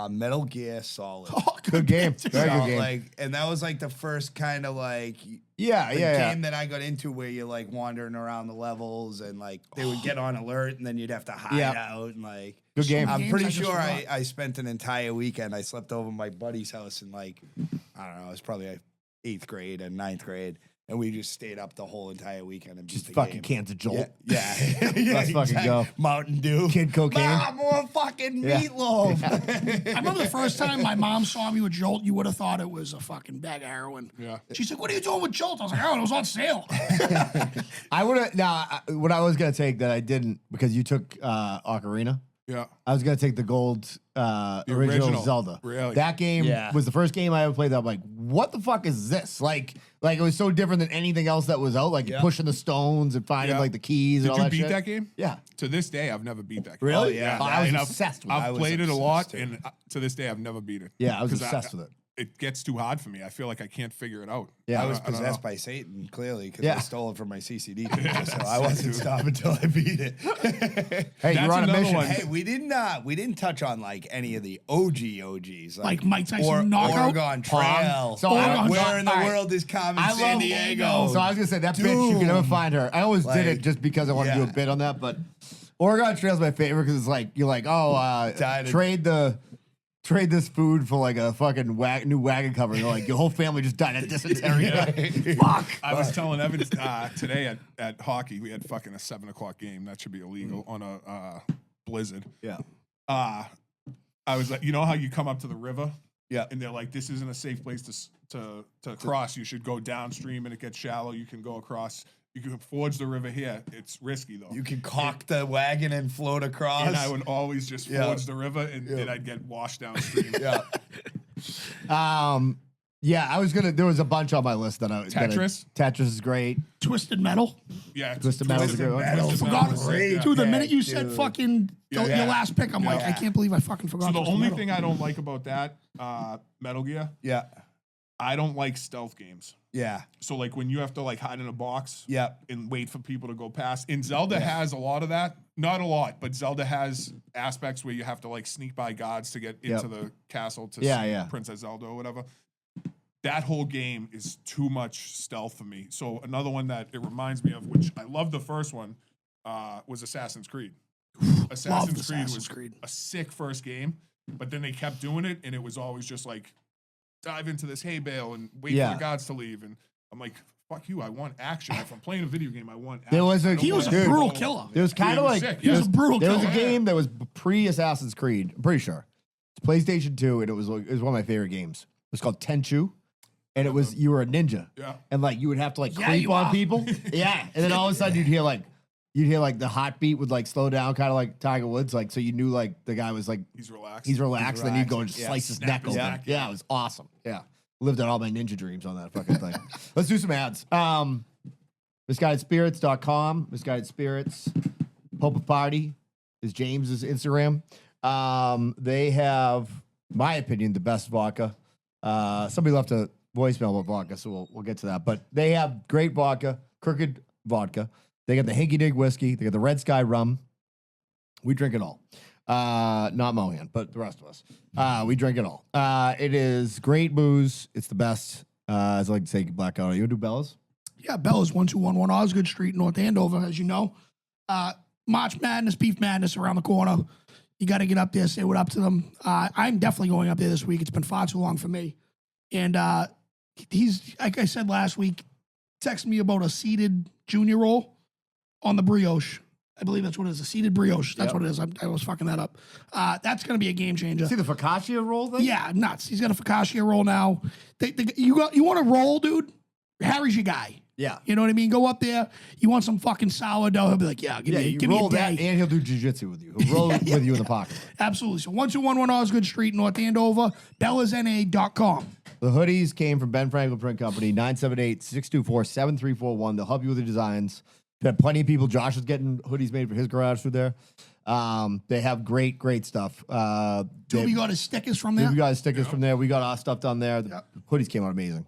Metal Gear Solid. Oh, Good game. Very So, good game. Like, and that was like the first kind of like yeah, the yeah. game that I got into where you're like wandering around the levels and like they would get on alert and then you'd have to hide out and like Good game. I'm Games pretty I just sure forgot. I spent an entire weekend. I slept over at my buddy's house in like I don't know, it was probably like 8th grade and 9th grade. And we just stayed up the whole entire weekend and Just beat the fucking game. cans of Jolt. Yeah. Let's fucking go. Mountain Dew. Kid cocaine. More fucking Yeah. meatloaf. I remember the first time my mom saw me with Jolt, you would have thought it was a fucking bag of heroin. Yeah. She's like, what are you doing with Jolt? I was like, oh, it was on sale. I would have, what I was going to take that I didn't, because you took Ocarina. Yeah. I was gonna take the gold original Zelda. Really? That game Yeah. was the first game I ever played that I'm like, what the fuck is this? Like it was so different than anything else that was out. Like pushing the stones and finding Yeah. like the keys Did and all you that beat shit. that game? Yeah. To this day, I've never beat that game. Really? yeah. Oh, I was And obsessed with it. I I've was played it a obsessed lot, too. and to this day, I've never beat it. Yeah, I was 'Cause obsessed with it. It gets too hard for me. I feel like I can't figure it out. Yeah. I was don't know. possessed by Satan, clearly, because Yeah. I stole it from my CCD teacher, so I wasn't stopping until I beat it. Hey, That's you're on a another mission. one. Hey, we didn't touch on like any of the OGs, Like Mike Tyson knockout? Oregon Trail. So I- Where in the all right. world is Carmen I San love Diego? So I was gonna say that bitch, you can never find her. I always did it Like, just because I wanted to do a yeah. bit on that, but Oregon Trail's my favorite because it's like you're like, trade this food for like a fucking new wagon cover. And they're like, your whole family just died of dysentery. Fuck. I was telling Evan today at hockey, we had fucking a 7:00 game. That should be illegal on a blizzard. Yeah. I was like, you know how you come up to the river? Yeah. And they're like, this isn't a safe place to cross. You should go downstream and it gets shallow. You can go across. You can forge the river here. It's risky though. You can cock the wagon and float across. And I would always just forge the river and then I'd get washed downstream. Yeah, I was gonna. There was a bunch on my list that I Tetris? Tetris is great. Twisted Metal. Yeah. Twisted Metal's a good one. I forgot. Great Dude, the pick, minute you said dude. fucking your last pick, I'm like, I can't believe I fucking forgot. So the Twisted only Metal. thing I don't like about that, Metal Gear, Yeah. I don't like stealth games. Yeah. So like when you have to like hide in a box Yeah. and wait for people to go past. And Zelda has a lot of that. Not a lot, but Zelda has aspects where you have to like sneak by guards to get into the castle to see Princess Zelda or whatever. That whole game is too much stealth for me. So another one that it reminds me of, which I love the first one, was Assassin's Creed. Assassin's Creed was a sick first game, but then they kept doing it, and it was always just like, dive into this hay bale and wait for the guards to leave. And I'm like, fuck you, I want action. If I'm playing a video game, I want action. There was He was a brutal killer. There was kind of like sick. He was a brutal There was a killer. game that was pre Assassin's Creed. I'm pretty sure it's PlayStation 2, and it was one of my favorite games. It was called Tenchu. And it was, you were a ninja. Yeah. And like, you would have to like Yeah, creep you on are. people. Yeah. And then all of a sudden you'd hear like the heartbeat would like slow down, kind of like Tiger Woods. Like, so you knew like the guy was like, He's relaxed. he's relaxed. Then you'd go and just Yeah. slice his Snap neck his open. neck. Yeah. It was awesome. Yeah. Lived out all my ninja dreams on that fucking thing. Let's do some ads. Misguidedspirits.com, Misguided Spirits. Hope of Party is James's Instagram. They have, my opinion, the best vodka. Somebody left a voicemail about vodka, so we'll get to that. But they have great vodka, Crooked vodka. They got the Hinky Dig whiskey. They got the Red Sky rum. We drink it all. Not Mohan, but the rest of us. We drink it all. It is great booze. It's the best. As I like to say, blackout. You want to do Bella's? Yeah, Bella's 1211 Osgood Street, North Andover, as you know. March Madness, Beef Madness around the corner. You got to get up there, say what up to them. I'm definitely going up there this week. It's been far too long for me. And he's, like I said last week, texted me about a seeded junior roll on the brioche. I believe that's what it is, a seeded brioche. That's what it is. I was fucking that up. That's going to be a game changer. See the focaccia roll thing? Yeah, nuts. He's got a focaccia roll now. You want to roll, dude? Harry's your guy. Yeah. You know what I mean? Go up there. You want some fucking sourdough? He'll be like, yeah, give me a day. And he'll do jiu-jitsu with you. He'll roll with you in the pocket. Absolutely. So 1211 Osgood Street, North Andover, bellasna.com. The hoodies came from Ben Franklin Print Company, 978-624-7341. They'll help you with the designs. They have plenty of people. Josh is getting hoodies made for his garage through there. They have great stuff. Doobie got his stickers from there. We got his stickers from there. We got our stuff done there. The hoodies came out amazing.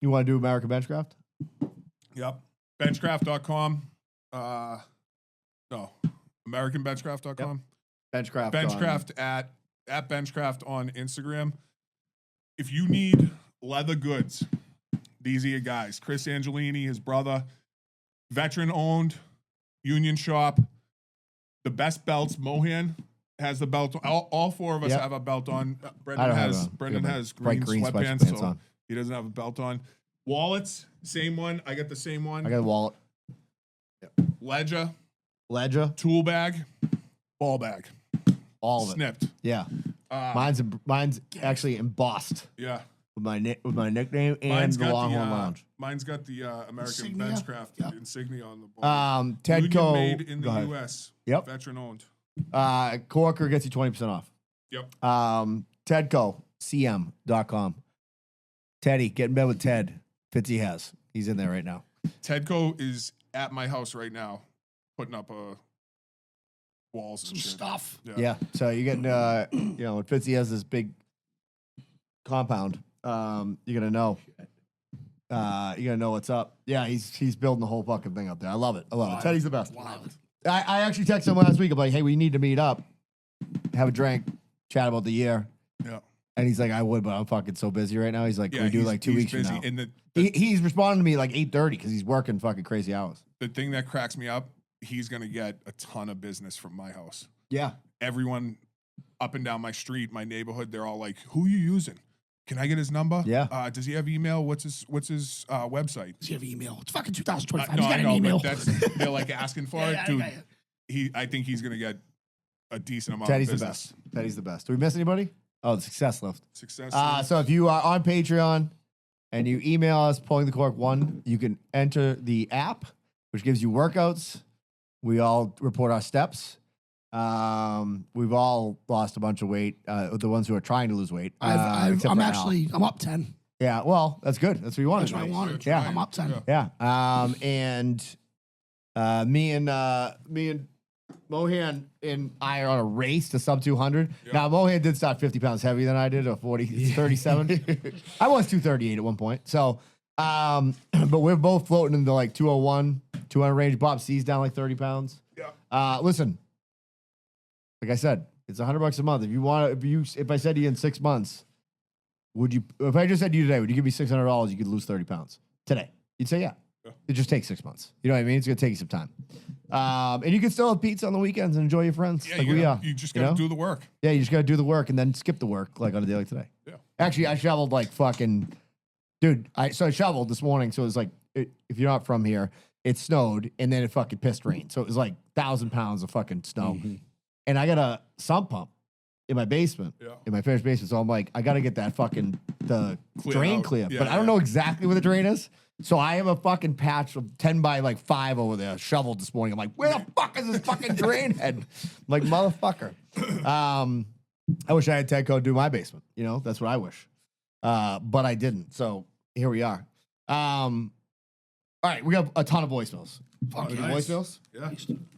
You want to do American Benchcraft? Yep. Benchcraft.com. No. AmericanBenchcraft.com. Benchcraft. Benchcraft at Benchcraft on Instagram. If you need leather goods, these are your guys. Chris Angelini, his brother, veteran-owned, union shop. The best belts. Mohan has the belt. All four of us have a belt on. Brendan has green sweatpants, so on. He doesn't have a belt on. Wallets, same one. I got the same one. I got a wallet. Ledger. Tool bag. Ball bag. All of it. Snipped. Yeah. Mine's actually embossed. Yeah. With my nickname and the Longhorn Lounge. Mine's got the American Benchcraft insignia on the ball. Tedco made in the U.S. Yep. Veteran owned. Corker gets you 20% off. Yep. TedcoCM.com. Teddy, get in bed with Ted. Fitzy has. He's in there right now. Tedco is at my house right now, putting up walls and stuff. Yeah. So you're getting, when Fitzy has this big compound, you're gonna know. You're gonna know what's up. Yeah, he's building the whole fucking thing up there. I love it. Teddy's the best. I actually texted him last week. I'm like, hey, we need to meet up, have a drink, chat about the year. Yeah. And he's like, I would, but I'm fucking so busy right now. He's like, can we do like 2 weeks from now? And He's responding to me like 8:30 because he's working fucking crazy hours. The thing that cracks me up, he's gonna get a ton of business from my house. Yeah. Everyone up and down my street, my neighborhood, they're all like, who are you using? Can I get his number? Yeah. Does he have email? What's his website? Does he have email? It's fucking 2025. No, He's got I an know, email. but they're like asking for it, dude. I think he's gonna get a decent amount Teddy's of the business. best. Teddy's the best. Do we miss anybody? Oh, the Success Lift. Success. So if you are on Patreon and you email us Pulling the Cork 1, you can enter the app, which gives you workouts. We all report our steps. We've all lost a bunch of weight. The ones who are trying to lose weight. I'm up 10. Yeah, well, that's good. That's what you wanted. That's what I wanted. Yeah, I'm up 10. Yeah. And me and Mohan and I are on a race to sub 200. Yep. Now, Mohan did start 50 pounds heavier than I did, or 37. I was 238 at one point. So, but we're both floating in the like 201, 200 range. Bob C's down like 30 pounds. Yeah. Listen, like I said, it's $100 a month. If I said to you in 6 months, if I just said to you today, would you give me $600? You could lose 30 pounds today. You'd say, yeah. It just takes 6 months. You know what I mean? It's going to take you some time. And you can still have pizza on the weekends and enjoy your friends. Yeah, like we are. You just got to do the work. Yeah, you just got to do the work and then skip the work like on a day like today. Yeah. Actually, I shoveled like fucking, dude. I shoveled this morning. So it was like, if you're not from here, it snowed and then it fucking pissed rain. So it was like 1,000 pounds of fucking snow. Mm-hmm. And I got a sump pump in my basement, in my finished basement. So I'm like, I got to get that fucking, the drain clear. Yeah, but I don't know exactly where the drain is. So I have a fucking patch of 10 by like 5 over there shoveled this morning. I'm like, where the fuck is this fucking drain head? I'm like, motherfucker. I wish I had Tedco do my basement. You know, that's what I wish. But I didn't. So here we are. All right, we have a ton of voicemails. Voicemails? Yeah.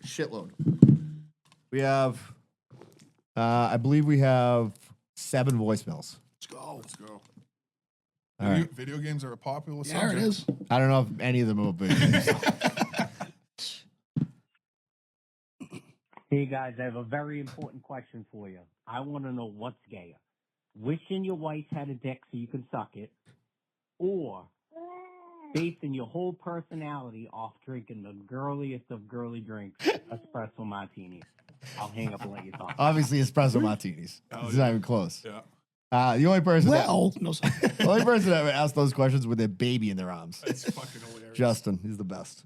Shitload. We have, I believe we have 7 voicemails. Let's go. All right. Video games are a popular There subject. it is. I don't know if any of them are video games. Hey guys, I have a very important question for you. I want to know what's gayer. Wishing your wife had a dick so you can suck it, or basing your whole personality off drinking the girliest of girly drinks, espresso martinis. I'll hang up and let you talk. Obviously, espresso martinis. It's not even close. Yeah. The only person the only person that would ask those questions with their baby in their arms. That's fucking hilarious. Justin, he's the best.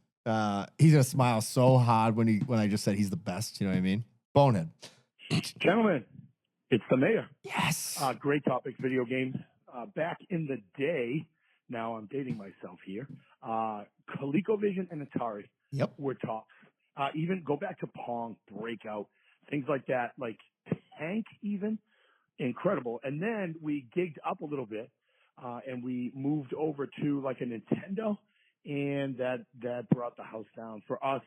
He's gonna smile so hard when I just said he's the best. You know what I mean? Bonehead. Gentlemen, it's the mayor. Yes. Great topic, video games. Back in the day, now I'm dating myself here, ColecoVision and Atari were tops. Even go back to Pong, Breakout, things like that, like Tank even, incredible. And then we gigged up a little bit, and we moved over to like a Nintendo, and that brought the house down. For us,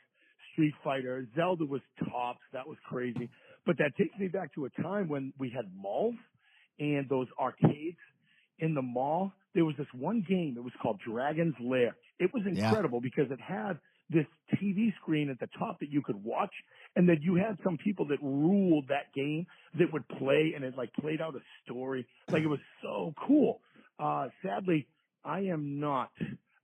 Street Fighter, Zelda was tops. That was crazy. But that takes me back to a time when we had malls and those arcades in the mall. There was this one game. It was called Dragon's Lair. It was incredible because it had this TV screen at the top that you could watch, and then you had some people that ruled that game that would play, and it like played out a story. Like, it was so cool. Sadly, I am not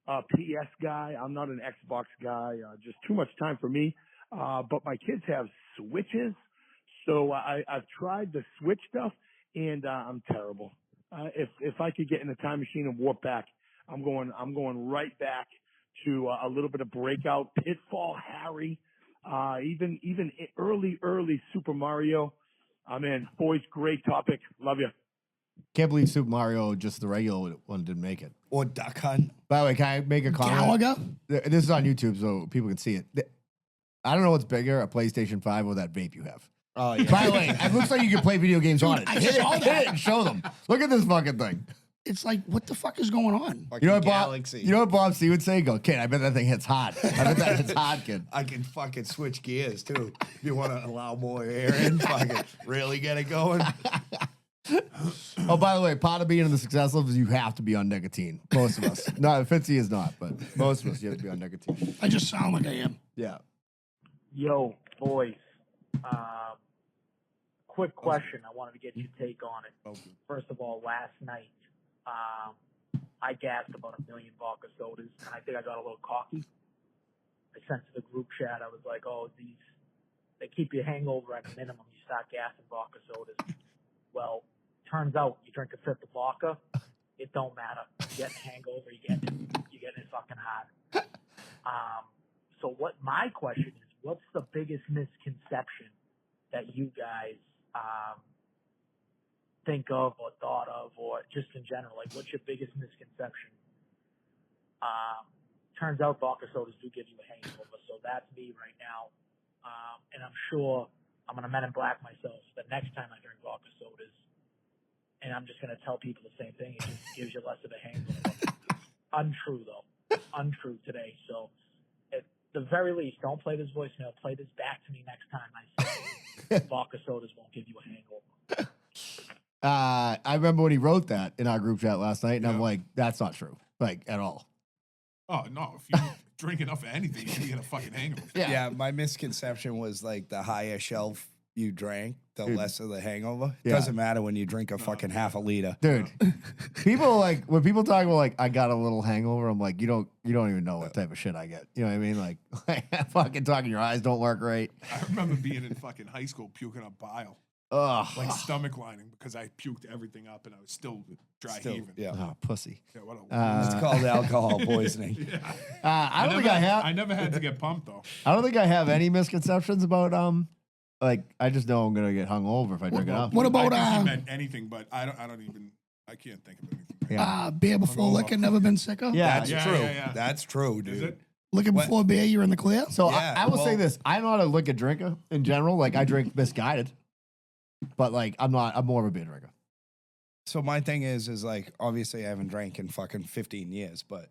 a PS guy. I'm not an Xbox guy. Just too much time for me. But my kids have Switches, so I've tried the Switch stuff, and I'm terrible. If I could get in a time machine and warp back, I'm going right back to a little bit of Breakout, Pitfall, Harry, even early Super Mario. I'm in. Boys, great topic. Love you. Can't believe Super Mario, just the regular one, didn't make it. Or Duck Hunt. By the way, can I make a comment? Galaga? This is on YouTube, so people can see it. I don't know what's bigger, a PlayStation 5 or that vape you have. Oh, yeah. By the way, it looks like you can play video games on it. I Hit saw it that. and show them. Look at this fucking thing. It's like, what the fuck is going on? You know what Galaxy. You know what Bob C would say? Go, kid, I bet that thing hits hard. I bet that hits hard, kid. I can fucking switch gears, too. If you want to allow more air in, fucking really get it going. Oh, by the way, part of being in the successful is you have to be on nicotine. Most of us. No, Fitzy is not, but most of us, you have to be on nicotine. I just sound like I am. Yeah. Yo, boys. Quick question. I wanted to get your take on it. First of all, last night, I gassed about 1 million vodka sodas, and I think I got a little cocky. I sent to the group chat. I was like, oh, they keep you hangover at a minimum. You start gassing vodka sodas. Well, turns out you drink a fifth of vodka, it don't matter. You get a hangover, you get it fucking hot. So what my question is, what's the biggest misconception that you guys think of or thought of, or just in general? Like, what's your biggest misconception? Turns out vodka sodas do give you a hangover, so that's me right now. And I'm sure I'm going to Men in Black myself the next time I drink vodka sodas, and I'm just going to tell people the same thing. It just gives you less of a hangover. Untrue, though. Untrue today. So at the very least, don't play this voicemail. Play this back to me next time I say vodka sodas won't give you a hangover. I remember when he wrote that in our group chat last night, and I'm like, that's not true, like, at all. Oh, no. If you drink enough of anything, you get a fucking hangover. Yeah, my misconception was like the higher shelf you drank, the less of the hangover. It Yeah. doesn't matter when you drink a fucking half a liter. Dude, people like, when people talk about like, I got a little hangover, I'm like, you don't even know what type of shit I get. You know what I mean? Like fucking talking, your eyes don't work right. I remember being in fucking high school puking up bile. Ugh. Like stomach lining because I puked everything up and I was still dry heaving. Yeah. Oh, pussy. Yeah, what a It's called alcohol poisoning. I don't think I have. I never had to get pumped though. I don't think I have any misconceptions about like I just know I'm gonna get hungover if I drink enough. What about I think he meant anything, but I can't think of anything. Beer before liquor, never been sicker? Yeah, That's true. That's true, dude. Liquor before beer, you're in the clear? So Yeah, I will say well- this: I'm not a liquor drinker in general. Like I drink misguided, but like I'm more of a beer drinker. So my thing is like, obviously I haven't drank in fucking 15 years, but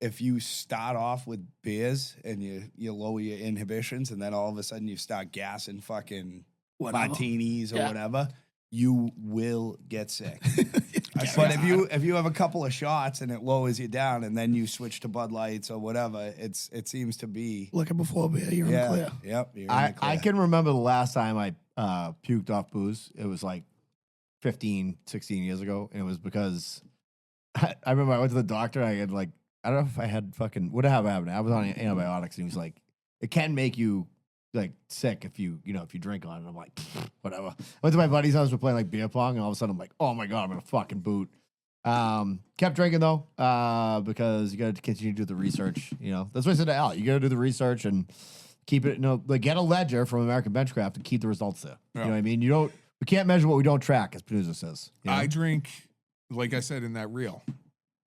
if you start off with beers and you lower your inhibitions and then all of a sudden you start gassing fucking Whatever. martinis or Yeah. whatever, you will get sick. But if you have a couple of shots and it lowers you down and then you switch to Bud Lights or whatever, it seems to be Liquor before beer, you're in the clear. Yep. You're in I the clear. can remember the last time I puked off booze. It was like 15, 16 years ago, and it was because I remember I went to the doctor. I I don't know if I had fucking, what happened? I was on antibiotics and he was like, it can make you like sick if you drink on it. I'm like, whatever. I went to my buddy's house, we're playing like beer pong, and all of a sudden I'm like, oh my God, I'm gonna fucking boot. Kept drinking though, because you gotta continue to do the research. That's what I said to Al. You gotta do the research and keep it, like get a ledger from American Benchcraft and keep the results there. Yeah. You know what I mean? We can't measure what we don't track, as Panuza says. I drink, like I said in that reel,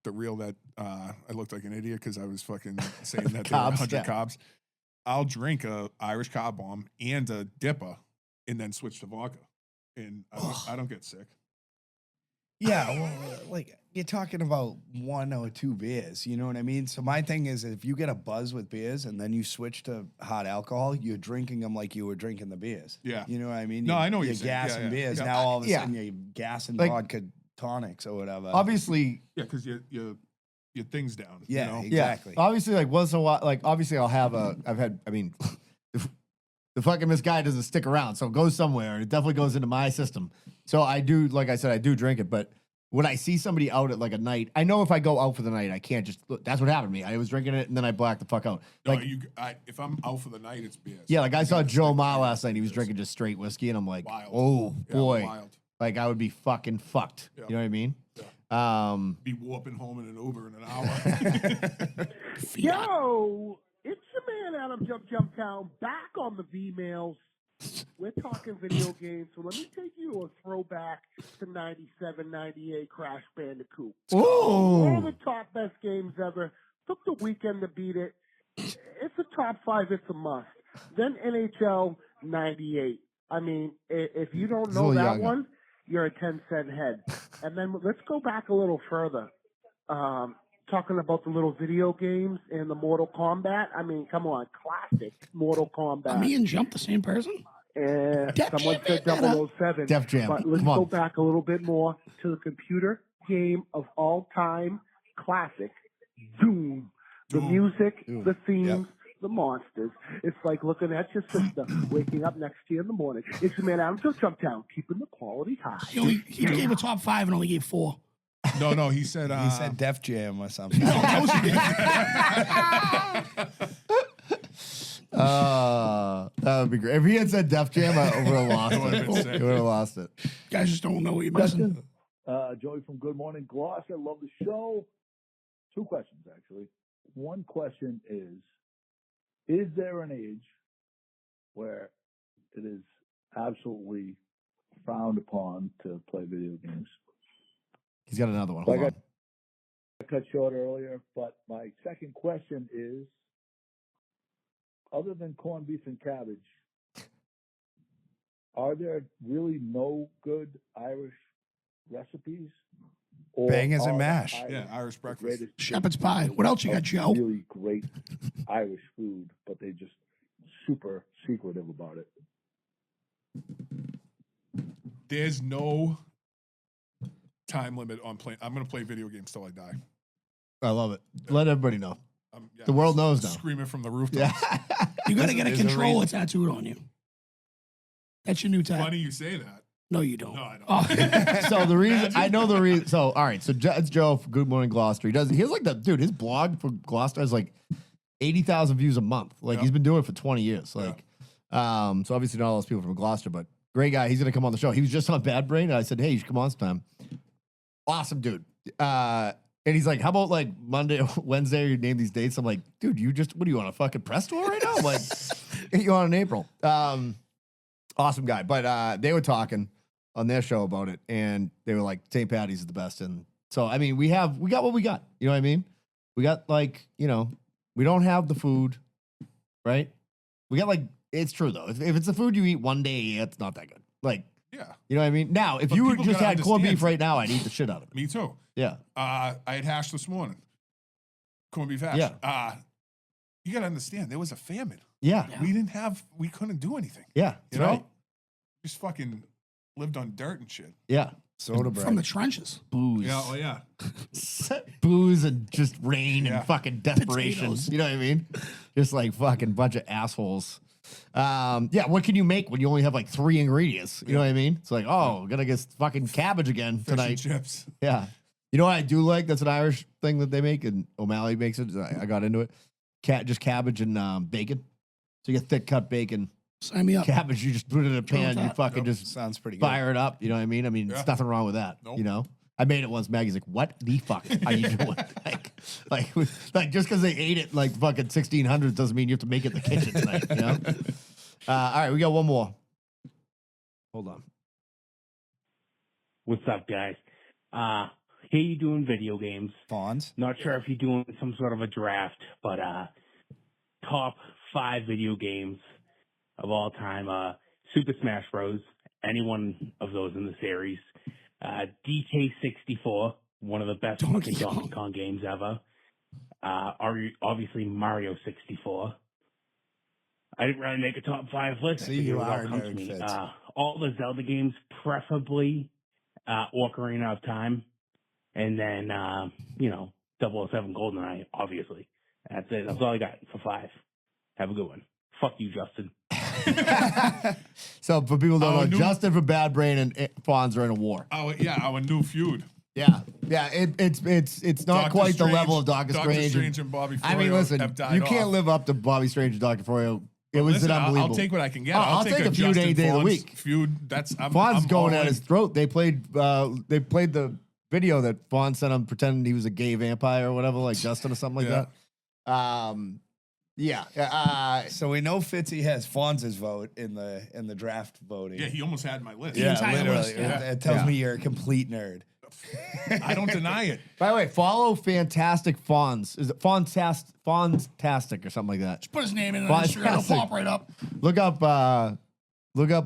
the reel that I looked like an idiot because I was fucking saying that there were 100 carbs. I'll drink a Irish carb bomb and a dipper and then switch to vodka. And I don't get sick. Yeah, well, like you're talking about 1 or 2 beers, you know what I mean? So my thing is, if you get a buzz with beers and then you switch to hard alcohol, you're drinking them like you were drinking the beers. Yeah. You know what I mean? No, I know what you're you're saying. gassing Yeah. beers. Yeah. Now all of a Yeah. sudden you're gassing Like- vodka tonics or whatever. Obviously, Yeah, because your thing's down. Yeah, You know? exactly. Yeah. Obviously, like once in a while, like obviously the fucking misguided doesn't stick around, so it goes somewhere, and it definitely goes into my system. So I do, like I said, I do drink it, but when I see somebody out at like a night, I know if I go out for the night, I can't just, look, that's what happened to me. I was drinking it, and then I blacked the fuck out. No, Like, if I'm out for the night, it's beers. yeah, like I saw Joe Ma last night, he was drinking just straight whiskey, and I'm like, Wild. oh, Yeah, boy. wild. Like, I would be fucking fucked. Yeah. You know what I mean? Be warping home in an Uber in an hour. Yo, it's your man Adam Jump Town back on the V-mails. We're talking video games, so let me take you a throwback to 97, 98 Crash Bandicoot. Ooh. One of the top best games ever. Took the weekend to beat it. It's a top 5, it's a must. Then NHL 98. I mean, if you don't He's a know little that younger. one, you're a 10-cent head. And then let's go back a little further. Talking about the little video games and the Mortal Kombat. I mean, come on, classic Mortal Kombat. Me and Jump the same person? Someone said 007. Def Jam. But let's Come on. go back a little bit more to the computer game of all time classic, Doom. The music, the themes, the monsters. It's like looking at your sister waking up next to you in the morning. It's your man Adam Jump Town, keeping the quality high. He gave a top 5 and only gave 4. No, he said he said Def Jam or something. That would be great. If he had said Def Jam, I would have lost It would've been it. sick. You would have lost it. Guys just don't know what you're missing. Question. Joey from Good Morning Gloucester. Love the show. 2 questions, actually. One question is there an age where it is absolutely frowned upon to play video games? He's got another one. So Hold on. I cut short earlier, but my second question is, other than corned beef and cabbage, are there really no good Irish recipes? Or Bangers and are mash. Yeah, Irish the breakfast. greatest Shepherd's pie. What else you got, Joe? Really great Irish food, but they just super secretive about it. There's no time limit on playing. I'm going to play video games till I die. I love it. Let everybody know. Yeah, The world knows now. Screaming from the rooftops. You got to get a There's a controller reason. tattooed on you. That's your new tat. Funny you say that. No, you don't. No, I don't. Oh. So the reason I know the reason. So all right. So it's Joe from Good Morning Gloucester. He has like the dude. His blog for Gloucester has like 80,000 views a month. Like he's been doing it for 20 years. Like, so obviously not all those people from Gloucester, but great guy. He's gonna come on the show. He was just on Bad Brain, and I said, hey, you should come on sometime. Awesome dude. And he's like, how about like Monday, Wednesday? You name these dates. I'm like, dude, what are you on a fucking press tour right now? I'm like, get you on in April. Awesome guy. But they were talking on their show about it, and they were like, St. Patty's is the best. And so, I mean, we got what we got. You know what I mean? We got like, we don't have the food, right? We got like, it's true though. If it's the food you eat one day, it's not that good. Like, Yeah. you know what I mean? Now, if But you people just gotta had corned beef understand- right now, I'd eat the shit out of it. Me too. Yeah. I had hash this morning. Corned beef hash. Yeah. You got to understand, there was a famine. Yeah. We couldn't do anything. Yeah. You That's know? right. Just fucking lived on dirt and shit. Yeah. Soda bread. From the trenches. Booze. Yeah. Oh, yeah. Booze and just rain Yeah. and fucking desperation. Potatoes. You know what I mean? Just like fucking bunch of assholes. Yeah, what can you make when you only have like 3 ingredients? You know what I mean? It's like, oh, gotta get fucking cabbage again Fish and tonight. chips. Yeah. You know what I do like? That's an Irish thing that they make, and O'Malley makes it. I got into it. Just cabbage and bacon. So you get thick cut bacon. Sign me up. Cabbage, you just put it in a pan, you fucking just sounds pretty good. fire it up. You know what I mean? There's nothing wrong with that. You know? I made it once. Maggie's like, "What the fuck are you doing?" like just because they ate it like fucking 1600s doesn't mean you have to make it in the kitchen tonight. You know? All right, we got one more. Hold on. What's up, guys? Here you doing video games. Fawns. Not sure if you're doing some sort of a draft, but top 5 video games of all time. Super Smash Bros. Any one of those in the series. DK64, one of the best Donkey Kong games ever. Obviously Mario 64. I didn't really make a top 5 list. See, you are a nerd, Fitz. All the Zelda games, preferably Ocarina of Time, and then 007 GoldenEye, obviously. That's it. That's all I got for 5. Have a good one. Fuck you, Justin. So for people who don't know, Justin from Bad Brain and Fonz are in a war. Oh yeah, our new feud. Yeah. It's not Doctor quite Strange, the level of Doctor Strange. and Bobby Froyo I mean, listen, have died you can't off. live up to Bobby Strange and Doctor Froyo. It was Listen, an unbelievable. I'll take what I can get. Oh, I'll take a feud Justin any day of the Fonz week. Feud. That's Fonz I'm going all at in. his throat. They played the video that Fonz sent him pretending he was a gay vampire or whatever, like Justin or something like that. So we know Fitzy has Fonz's vote in the draft voting. Yeah, he almost had my list. Yeah, entire literally. list, yeah. It tells me you're a complete nerd. I don't deny it. By the way, follow Fantastic Fonz. Is it Fonztastic or something like that? Just put his name in on Instagram. It'll pop right up. Look up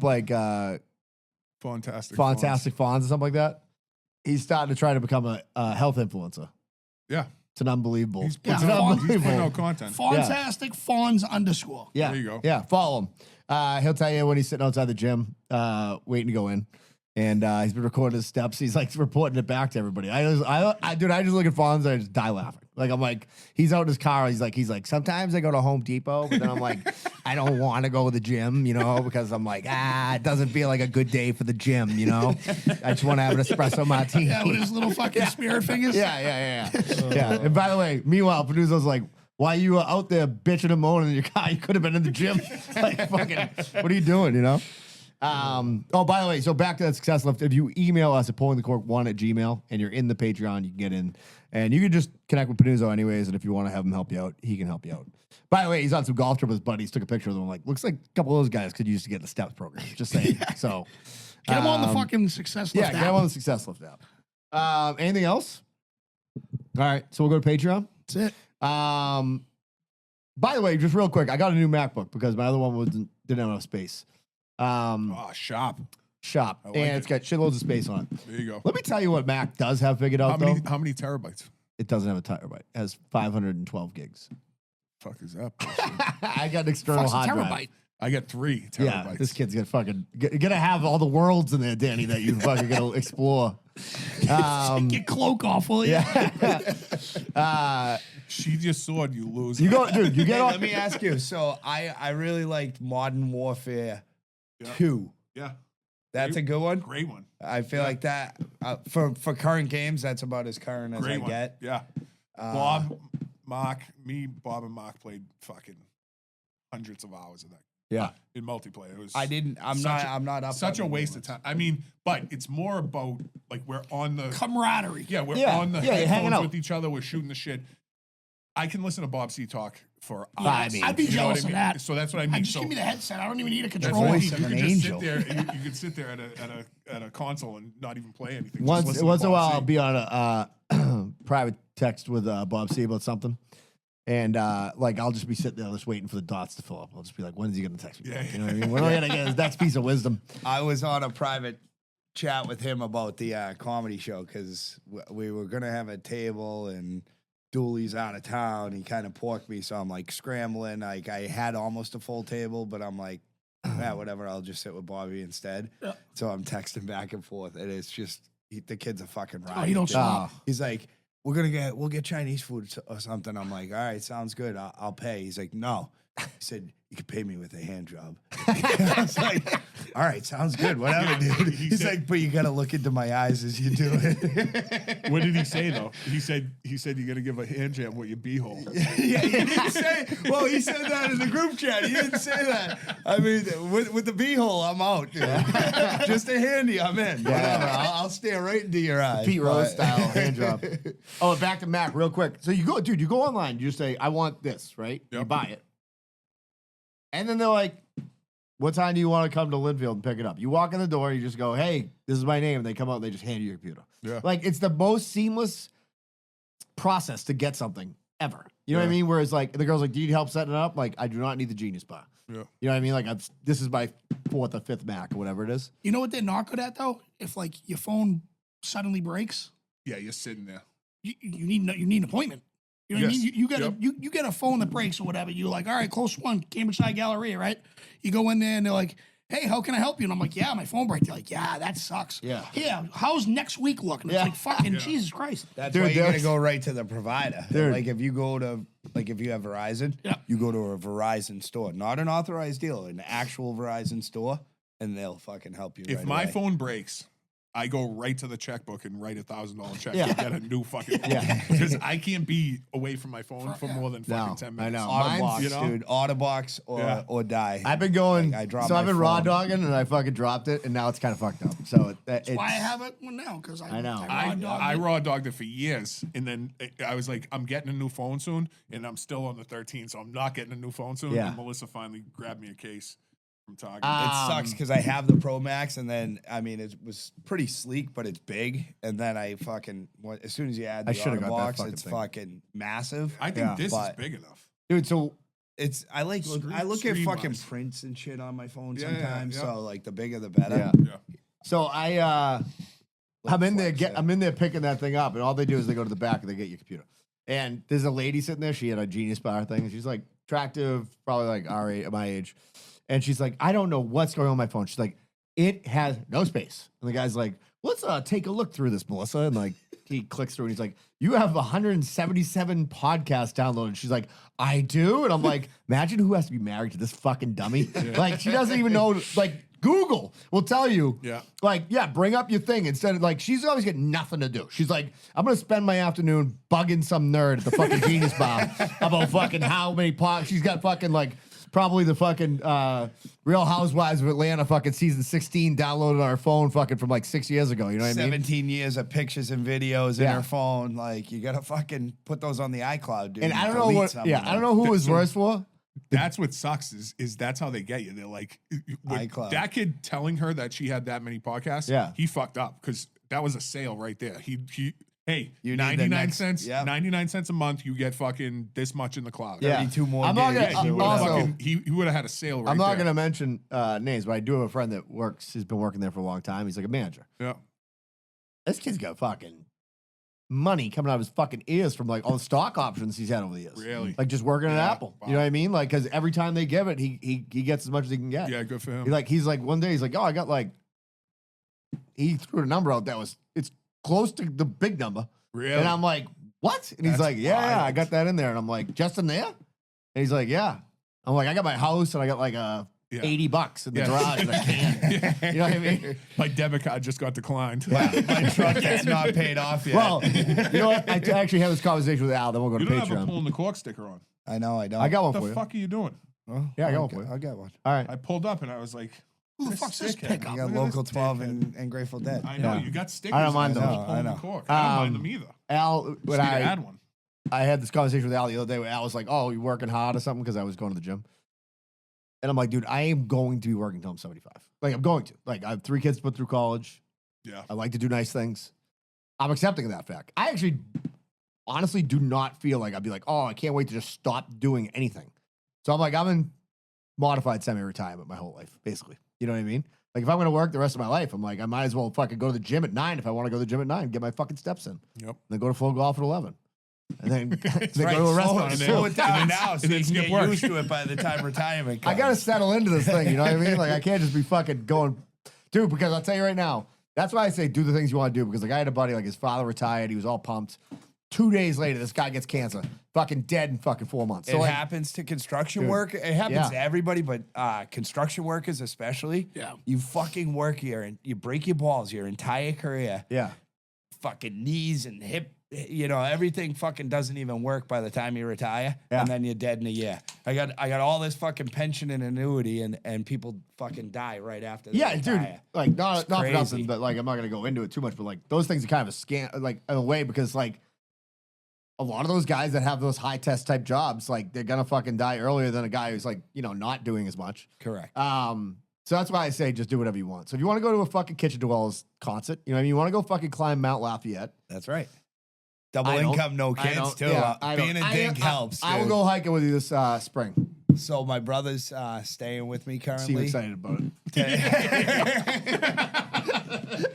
like Fantastic Fonz or something like that. He's starting to try to become a health influencer. Yeah. It's an unbelievable. He's It's putting an out unbelievable. content. Fontastic Fonz _ Yeah. There you go. Yeah, follow him. He'll tell you when he's sitting outside the gym, waiting to go in. And he's been recording his steps. He's like reporting it back to everybody. I just look at Fonz and I just die laughing. Like I'm like, he's out in his car. He's like, sometimes I go to Home Depot, but then I'm like, I don't want to go to the gym, because I'm like, it doesn't feel like a good day for the gym, I just want to have an espresso martini. Yeah, with his little fucking spirit fingers. Yeah. And by the way, meanwhile, Panuzo's like, why you were out there bitching and moaning in your car? You could have been in the gym. Like, fucking, what are you doing, by the way, so back to that success lift. If you email us at pullingthecork1@gmail.com and you're in the Patreon, you can get in. And you can just connect with Panuzzo anyways. And if you want to have him help you out, he can help you out. By the way, he's on some golf trip with his buddies. Took a picture of them. Like, looks like a couple of those guys could use to get in the steps program. Just saying. So get him on the fucking success lift. Yeah, get him on the success lift app. Anything else? All right, so we'll go to Patreon. That's it. By the way, just real quick, I got a new MacBook because my other one didn't have enough space. Shop. And it's got shitloads of space on it. There you go. Let me tell you what Mac does have figured out, though. How many terabytes? It doesn't have a terabyte. It has 512 gigs. Fuck is that? I got an external hard drive. I got 3 terabytes. Yeah, this kid's gonna have all the worlds in there, Danny, that you fucking gonna explore. Get cloak off, will you? Yeah. Sheathe your sword, you lose. You go, dude. You get off. Let me ask you. So I really liked Modern Warfare 2. Yeah. That's a good one. Great one. I feel like that for current games, that's about as current as Great I one. get. Yeah. Bob, Mark, Bob and Mark played fucking hundreds of hours of that. Yeah. In multiplayer. It was I'm not up. such on a the waste new of time. I mean, but it's more about like we're on the camaraderie. Yeah, we're Yeah. on the Yeah, you're hanging headphones out. with each other. We're shooting the shit. I can listen to Bob C talk for Yeah, hours. I'd be You know jealous what I of mean? that. So that's what I mean. Just give me the headset. I don't even need a That's controller. what I mean. Voice You of could an just angel. sit there. You could sit there at a console and not even play anything. Just Once listen to in a Bob while, C. I'll be on a private text with Bob C about something. And I'll just be sitting there just waiting for the dots to fill up. I'll just be like, when is he going to text me back? You know what I mean? When am I going to get his next piece of wisdom? I was on a private chat with him about the comedy show because we were going to have a table and Dooley's out of town. He kind of porked me, so I'm like scrambling. Like I had almost a full table, but I'm like, whatever. I'll just sit with Bobby instead. Yeah. So I'm texting back and forth, and it's just the kid's a fucking riot. Oh, he don't stop. He's like, we'll get Chinese food or something. I'm like, all right, sounds good. I'll pay. He's like, no. He said, you can pay me with a hand job. I was like, All right, sounds good. Whatever, dude. He's like, but you got to look into my eyes as you do it. What did he say though? He said you're gonna give a hand jam with your beehole. Yeah, he didn't say. Well, he said that in the group chat. He didn't say that. I mean, with the beehole, I'm out, dude. Just a handy, I'm in. Whatever. I'll stare right into your eyes. Pete Rose style hand job. Oh, back to Mac real quick. So you go online. You just say, I want this, right? You buy it. And then they're like, what time do you want to come to Linfield and pick it up? You walk in the door, you just go, hey, this is my name. And they come out and they just hand you your computer. Yeah. Like, it's the most seamless process to get something ever. You know what I mean? Whereas, like, the girl's like, do you need help setting it up? Like, I do not need the Genius Bar. Yeah. You know what I mean? Like, this is my 4th or 5th Mac or whatever it is. You know what they're not good at, though? If, like, your phone suddenly breaks, Yeah, you're sitting there. you need an appointment. You know what I Yes. mean? You get Yep. you get a phone that breaks or whatever. You're like, all right, close one, Cambridge Side Galleria, right? You go in there and they're like, hey, how can I help you? And I'm like, yeah, my phone broke. They're like, yeah, that sucks. Yeah. Yeah, how's next week looking? It's like, fucking Jesus Christ. That's Dude, why you got to there's- go right to the provider. Dude. Like if you go to, like if you have Verizon, you go to a Verizon store, not an authorized dealer, an actual Verizon store, and they'll fucking help you. If right my away. phone breaks, I go right to the checkbook and write $1,000 check Yeah. to get a new fucking phone. Yeah. Because I can't be away from my phone for more than fucking 10 I minutes. know. Autobox, Mine's- you know? dude, Autobox or die. I've been going, Like, I dropped so I've my been raw phone. dogging and I fucking dropped it and now it's kind of fucked up. So That's why I have it now, because I know. I raw dogged it for years, and then I was like, I'm getting a new phone soon, and I'm still on the 13, so I'm not getting a new phone soon. Yeah. And Melissa finally grabbed me a case from Target. It sucks because I have the Pro Max, and then I mean it was pretty sleek, but it's big. And then I fucking as soon as you add I the should've got that Autobox, fucking it's thing. fucking massive. I think this is but big enough. Dude, so It's I like Screen- I look at screen fucking wise. prints and shit on my phone Yeah, yeah, sometimes. yeah. So like the bigger the better. Yeah. Yeah. So I'm in there I'm in there picking that thing up and all they do is they go to the back and they get your computer. And there's a lady sitting there, she had a Genius Bar thing, and she's like attractive, probably like my age. And she's like, I don't know what's going on my phone. She's like, it has no space. And the guy's like, let's take a look through this, Melissa. And like he clicks through and he's like, you have 177 podcasts downloaded. She's like, I do. And I'm like, imagine who has to be married to this fucking dummy. Like she doesn't even know, like Google will tell you, like, yeah, bring up your thing instead of like, she's always got nothing to do. She's like, I'm going to spend my afternoon bugging some nerd at the fucking Genius Bar about fucking how many she's got fucking like, probably the fucking Real Housewives of Atlanta fucking season 16 downloaded on her phone fucking from like 6 years ago. You know what I mean? 17 years of pictures and videos in her phone. Like you gotta fucking put those on the iCloud, dude. And I don't know what. Yeah, I don't know who it was worse for. That's what sucks is that's how they get you. They're like, iCloud. that kid telling her that she had that many podcasts. Yeah. He fucked up because that was a sale right there. Hey, You need the 99 next- cents, yep. 99 cents a month, you get fucking this much in the cloud. Yeah. 32 more I'm not gigs. gonna- He I'm would have also- had a sale right I'm not there. going to mention names, but I do have a friend that works. He's been working there for a long time. He's like a manager. Yeah. This kid's got fucking money coming out of his fucking ears from like all the stock options he's had over the years. Really? Like just working at Yeah, Apple. wow. You know what I mean? Like because every time they give it, he gets as much as he can get. Yeah, good for him. He's like one day he's like, oh, I got like. He threw a number out it's close to the big number. Really? And I'm like, what? And he's That's like, yeah, I wild. got that in there. And I'm like, just in there? And he's like, yeah. I'm like, I got my house and I got like $80 in the garage. And I can't. You know what I mean? My debit card just got declined. My truck that's not paid off yet. Well, you know what? I actually had this conversation with Al. Then we'll go You to don't have a Patreon. pulling the cork sticker on. I know, I don't. I got one What for the you. fuck are you doing? Oh, Yeah, I got one okay, for you. I'll get one. All right. I pulled up and I was like, Who the fuck's this dickhead. pickup? I got Look at Local this 12 dickhead. and Grateful Dead. I know, Yeah. you got stickers. I don't mind on those. there. I Pulling know. the cork. I don't mind Um, them either. Al, Just when need to I add one. I had this conversation with Al the other day where Al was like, oh, you working hard or something? Because I was going to the gym. And I'm like, dude, I am going to be working until I'm 75. Like, I'm going to. Like, I have 3 kids to put through college. Yeah. I like to do nice things. I'm accepting of that fact. I actually honestly do not feel like I'd be like, oh, I can't wait to just stop doing anything. So I'm like, I'm in modified semi-retirement my whole life, basically. You know what I mean? Like, if I'm going to work the rest of my life, I'm like, I might as well fucking go to the gym at 9 if I want to go to the gym at 9, get my fucking steps in. Yep. And then go to full golf at 11. And then, then Right, go to a slow, restaurant. slow it down and now so then you can skip get work. used to it by the time retirement I comes. got to settle into this thing, you know what I mean? Like, I can't just be fucking going, dude, because I'll tell you right now, that's why I say do the things you want to do. Because, like, I had a buddy, like, his father retired. He was all pumped. 2 days later, this guy gets cancer. Fucking dead in fucking 4 months. It happens to construction work. It happens to everybody, but construction workers especially. Yeah. You fucking work here and you break your balls your entire career. Yeah. Fucking knees and hip, everything fucking doesn't even work by the time you retire. Yeah. And then you're dead in a year. I got all this fucking pension and annuity and people fucking die right after they retire. Dude. Like, not for crazy. nothing, but like, I'm not going to go into it too much, but like, those things are kind of a scam, like, in a way, because like, a lot of those guys that have those high test type jobs, like, they're going to fucking die earlier than a guy who's like, not doing as much. Correct. So that's why I say just do whatever you want. So if you want to go to a fucking Kitchen Dwellers concert, you want to go fucking climb Mount Lafayette. That's right. Double income, no kids, too. Being a dink helps. I will go hiking with you this spring. So my brother's staying with me currently. Seem excited about it.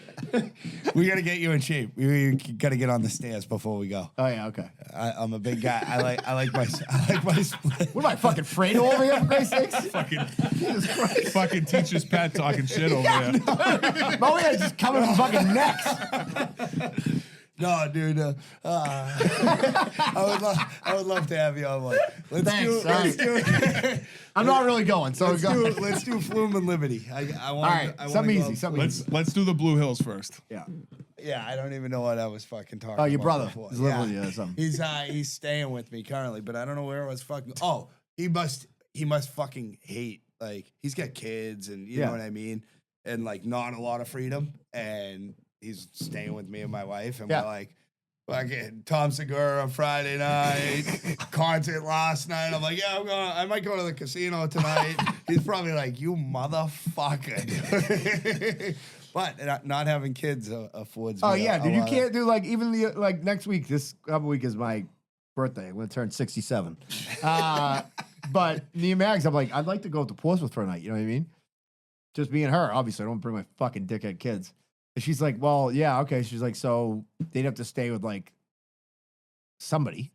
We got to get you in shape. We got to get on the stairs before we go. Oh yeah, okay. I'm a big guy. I like my split. What am I, fucking Fredo over here, for Christ's sakes? Fucking teacher's pet talking shit over here. Oh yeah, just coming from fucking necks. No, dude. I would love to have you on one. Let's do. I'm not really going. So let's do Flume and Liberty. I want. All right, something easy. Something easy. Let's do the Blue Hills first. Yeah. Yeah, I don't even know what I was fucking talking about. Oh, your brother. Before. He's living with you or something. He's staying with me currently, but I don't know where I was fucking. Oh, he must fucking hate, like, he's got kids and you know what I mean, and like not a lot of freedom, and he's staying with me and my wife, and we're like, fucking Tom Segura on Friday night, concert last night. I'm like, yeah, I might go to the casino tonight. He's probably like, you motherfucker. But not having kids affords me. Oh yeah, dude, you can't do like even the like next week. This couple week is my birthday. I'm gonna turn 67. But me and Mags, I'm like, I'd like to go to Portsmouth for a night. You know what I mean? Just me and her. Obviously, I don't bring my fucking dickhead kids. And she's like, well, yeah, okay. She's like, so they'd have to stay with like somebody.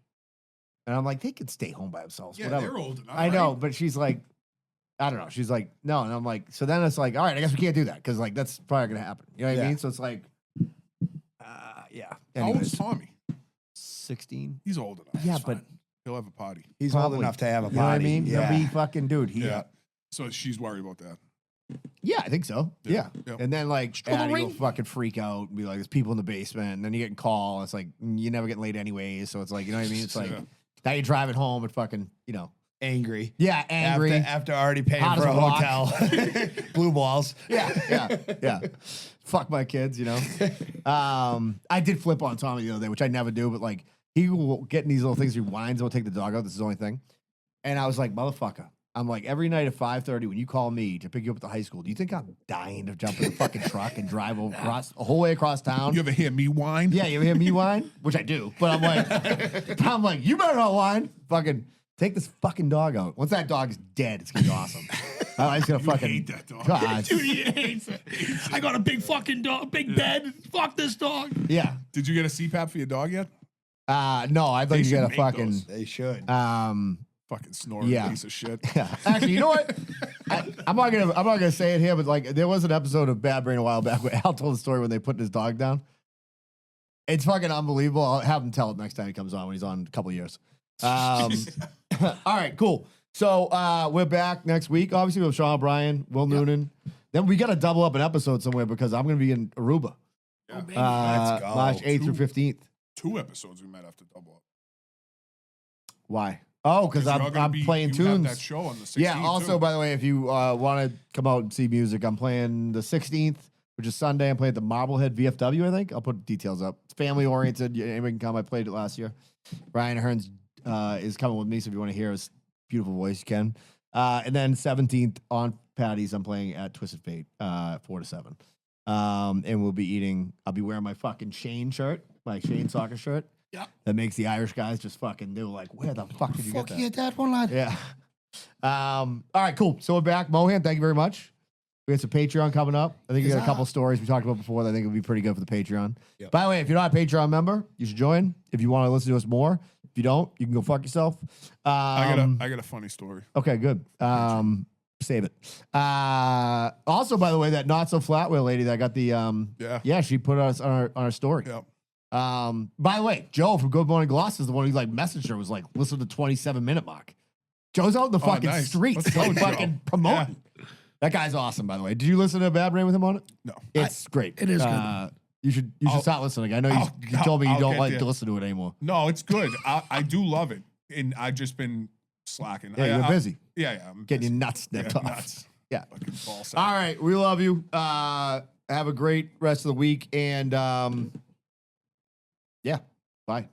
And I'm like, they could stay home by themselves. Yeah, whatever. they're old enough. I know, but she's like, I don't know. She's like, no. And I'm like, so then it's like, all right, I guess we can't do that because like that's probably going to happen. You know what I mean? So it's like, yeah. How old's Tommy? 16. He's old enough. Yeah, It's but fine. He'll have a potty. He's old enough to have a You know what I party. mean? Yeah. He'll be fucking dude. Yeah. So she's worried about that. Yeah, I think so. Yeah. Yep. And then like Addie will fucking freak out and be like, there's people in the basement. And then you get a call. It's like, you're never getting late anyways. So it's like, you know what I mean? It's like, now you're driving home and fucking, angry. Yeah, angry. After already paying Hot for as a a rock. hotel. Blue balls. Yeah. Fuck my kids, I did flip on Tommy the other day, which I never do, but like he will get in these little things, he whines, he'll take the dog out. This is the only thing. And I was like, motherfucker. I'm like, every night at 5:30 when you call me to pick you up at the high school, do you think I'm dying to jump in the fucking truck and drive over a whole way across town? You ever hear me whine? Yeah, you ever hear me whine? Which I do. But I'm like, you better not whine. Fucking take this fucking dog out. Once that dog is dead, it's gonna be awesome. I'm just gonna fucking hate that dog. God. Dude, he hates it. I got a big fucking dog, big bed. Fuck this dog. Yeah. Did you get a CPAP for your dog yet? No, I'd like to get a fucking. They should. Fucking snoring piece of shit. Yeah. Actually, you know what? I'm not gonna say it here, but like there was an episode of Bad Brain a while back where Al told the story when they put his dog down. It's fucking unbelievable. I'll have him tell it next time he comes on when he's on in a couple of years. All right, cool. So we're back next week, obviously with Sean O'Brien, Will Noonan. Then we got to double up an episode somewhere because I'm gonna be in Aruba. Yeah. Let's go. March 8th through 15th. 2 episodes we might have to double up. Why? Oh, because you're I'm gonna playing you tunes. Have that show on the 16th. Yeah. Also, too. by the way, if you want to come out and see music, I'm playing the 16th, which is Sunday. I'm playing at the Marblehead VFW. I think I'll put details up. It's family oriented. Anyone can come. I played it last year. Ryan Hearns is coming with me, so if you want to hear his beautiful voice, you can. And then 17th on Patty's, I'm playing at Twisted Fate, 4 to 7. And we'll be eating. I'll be wearing my fucking Shane shirt, my Shane soccer shirt. Yeah. That makes the Irish guys just fucking. They were like, "Where the fuck did you get that?" That one, lad. Yeah. All right, cool. So we're back. Mohan, thank you very much. We got some Patreon coming up. I think we got a couple stories we talked about before that I think would be pretty good for the Patreon. Yep. By the way, if you're not a Patreon member, you should join. If you want to listen to us more. If you don't, you can go fuck yourself. I got a funny story. Okay, good. Save it. Also, by the way, that not so flat wheel lady that got the she put us on our story. Yep. By the way, Joe from Good Morning Gloss is the one who like messaged her, was like, listen to the 27-minute mark. Joe's out in the fucking nice. streets, Let's go, like, Joe. fucking promoting. That guy's awesome, by the way. Did you listen to Bad Brain with him on it? No. It's great. It is good. You should start listening. I know you told me you don't like to listen to it anymore. No, it's good. I do love it, and I've just been slacking. Yeah, you're busy. Yeah, I'm Getting busy. your nuts snipped off. Nuts. Yeah. Fucking ball sack. All right. We love you. Have a great rest of the week. And yeah, bye.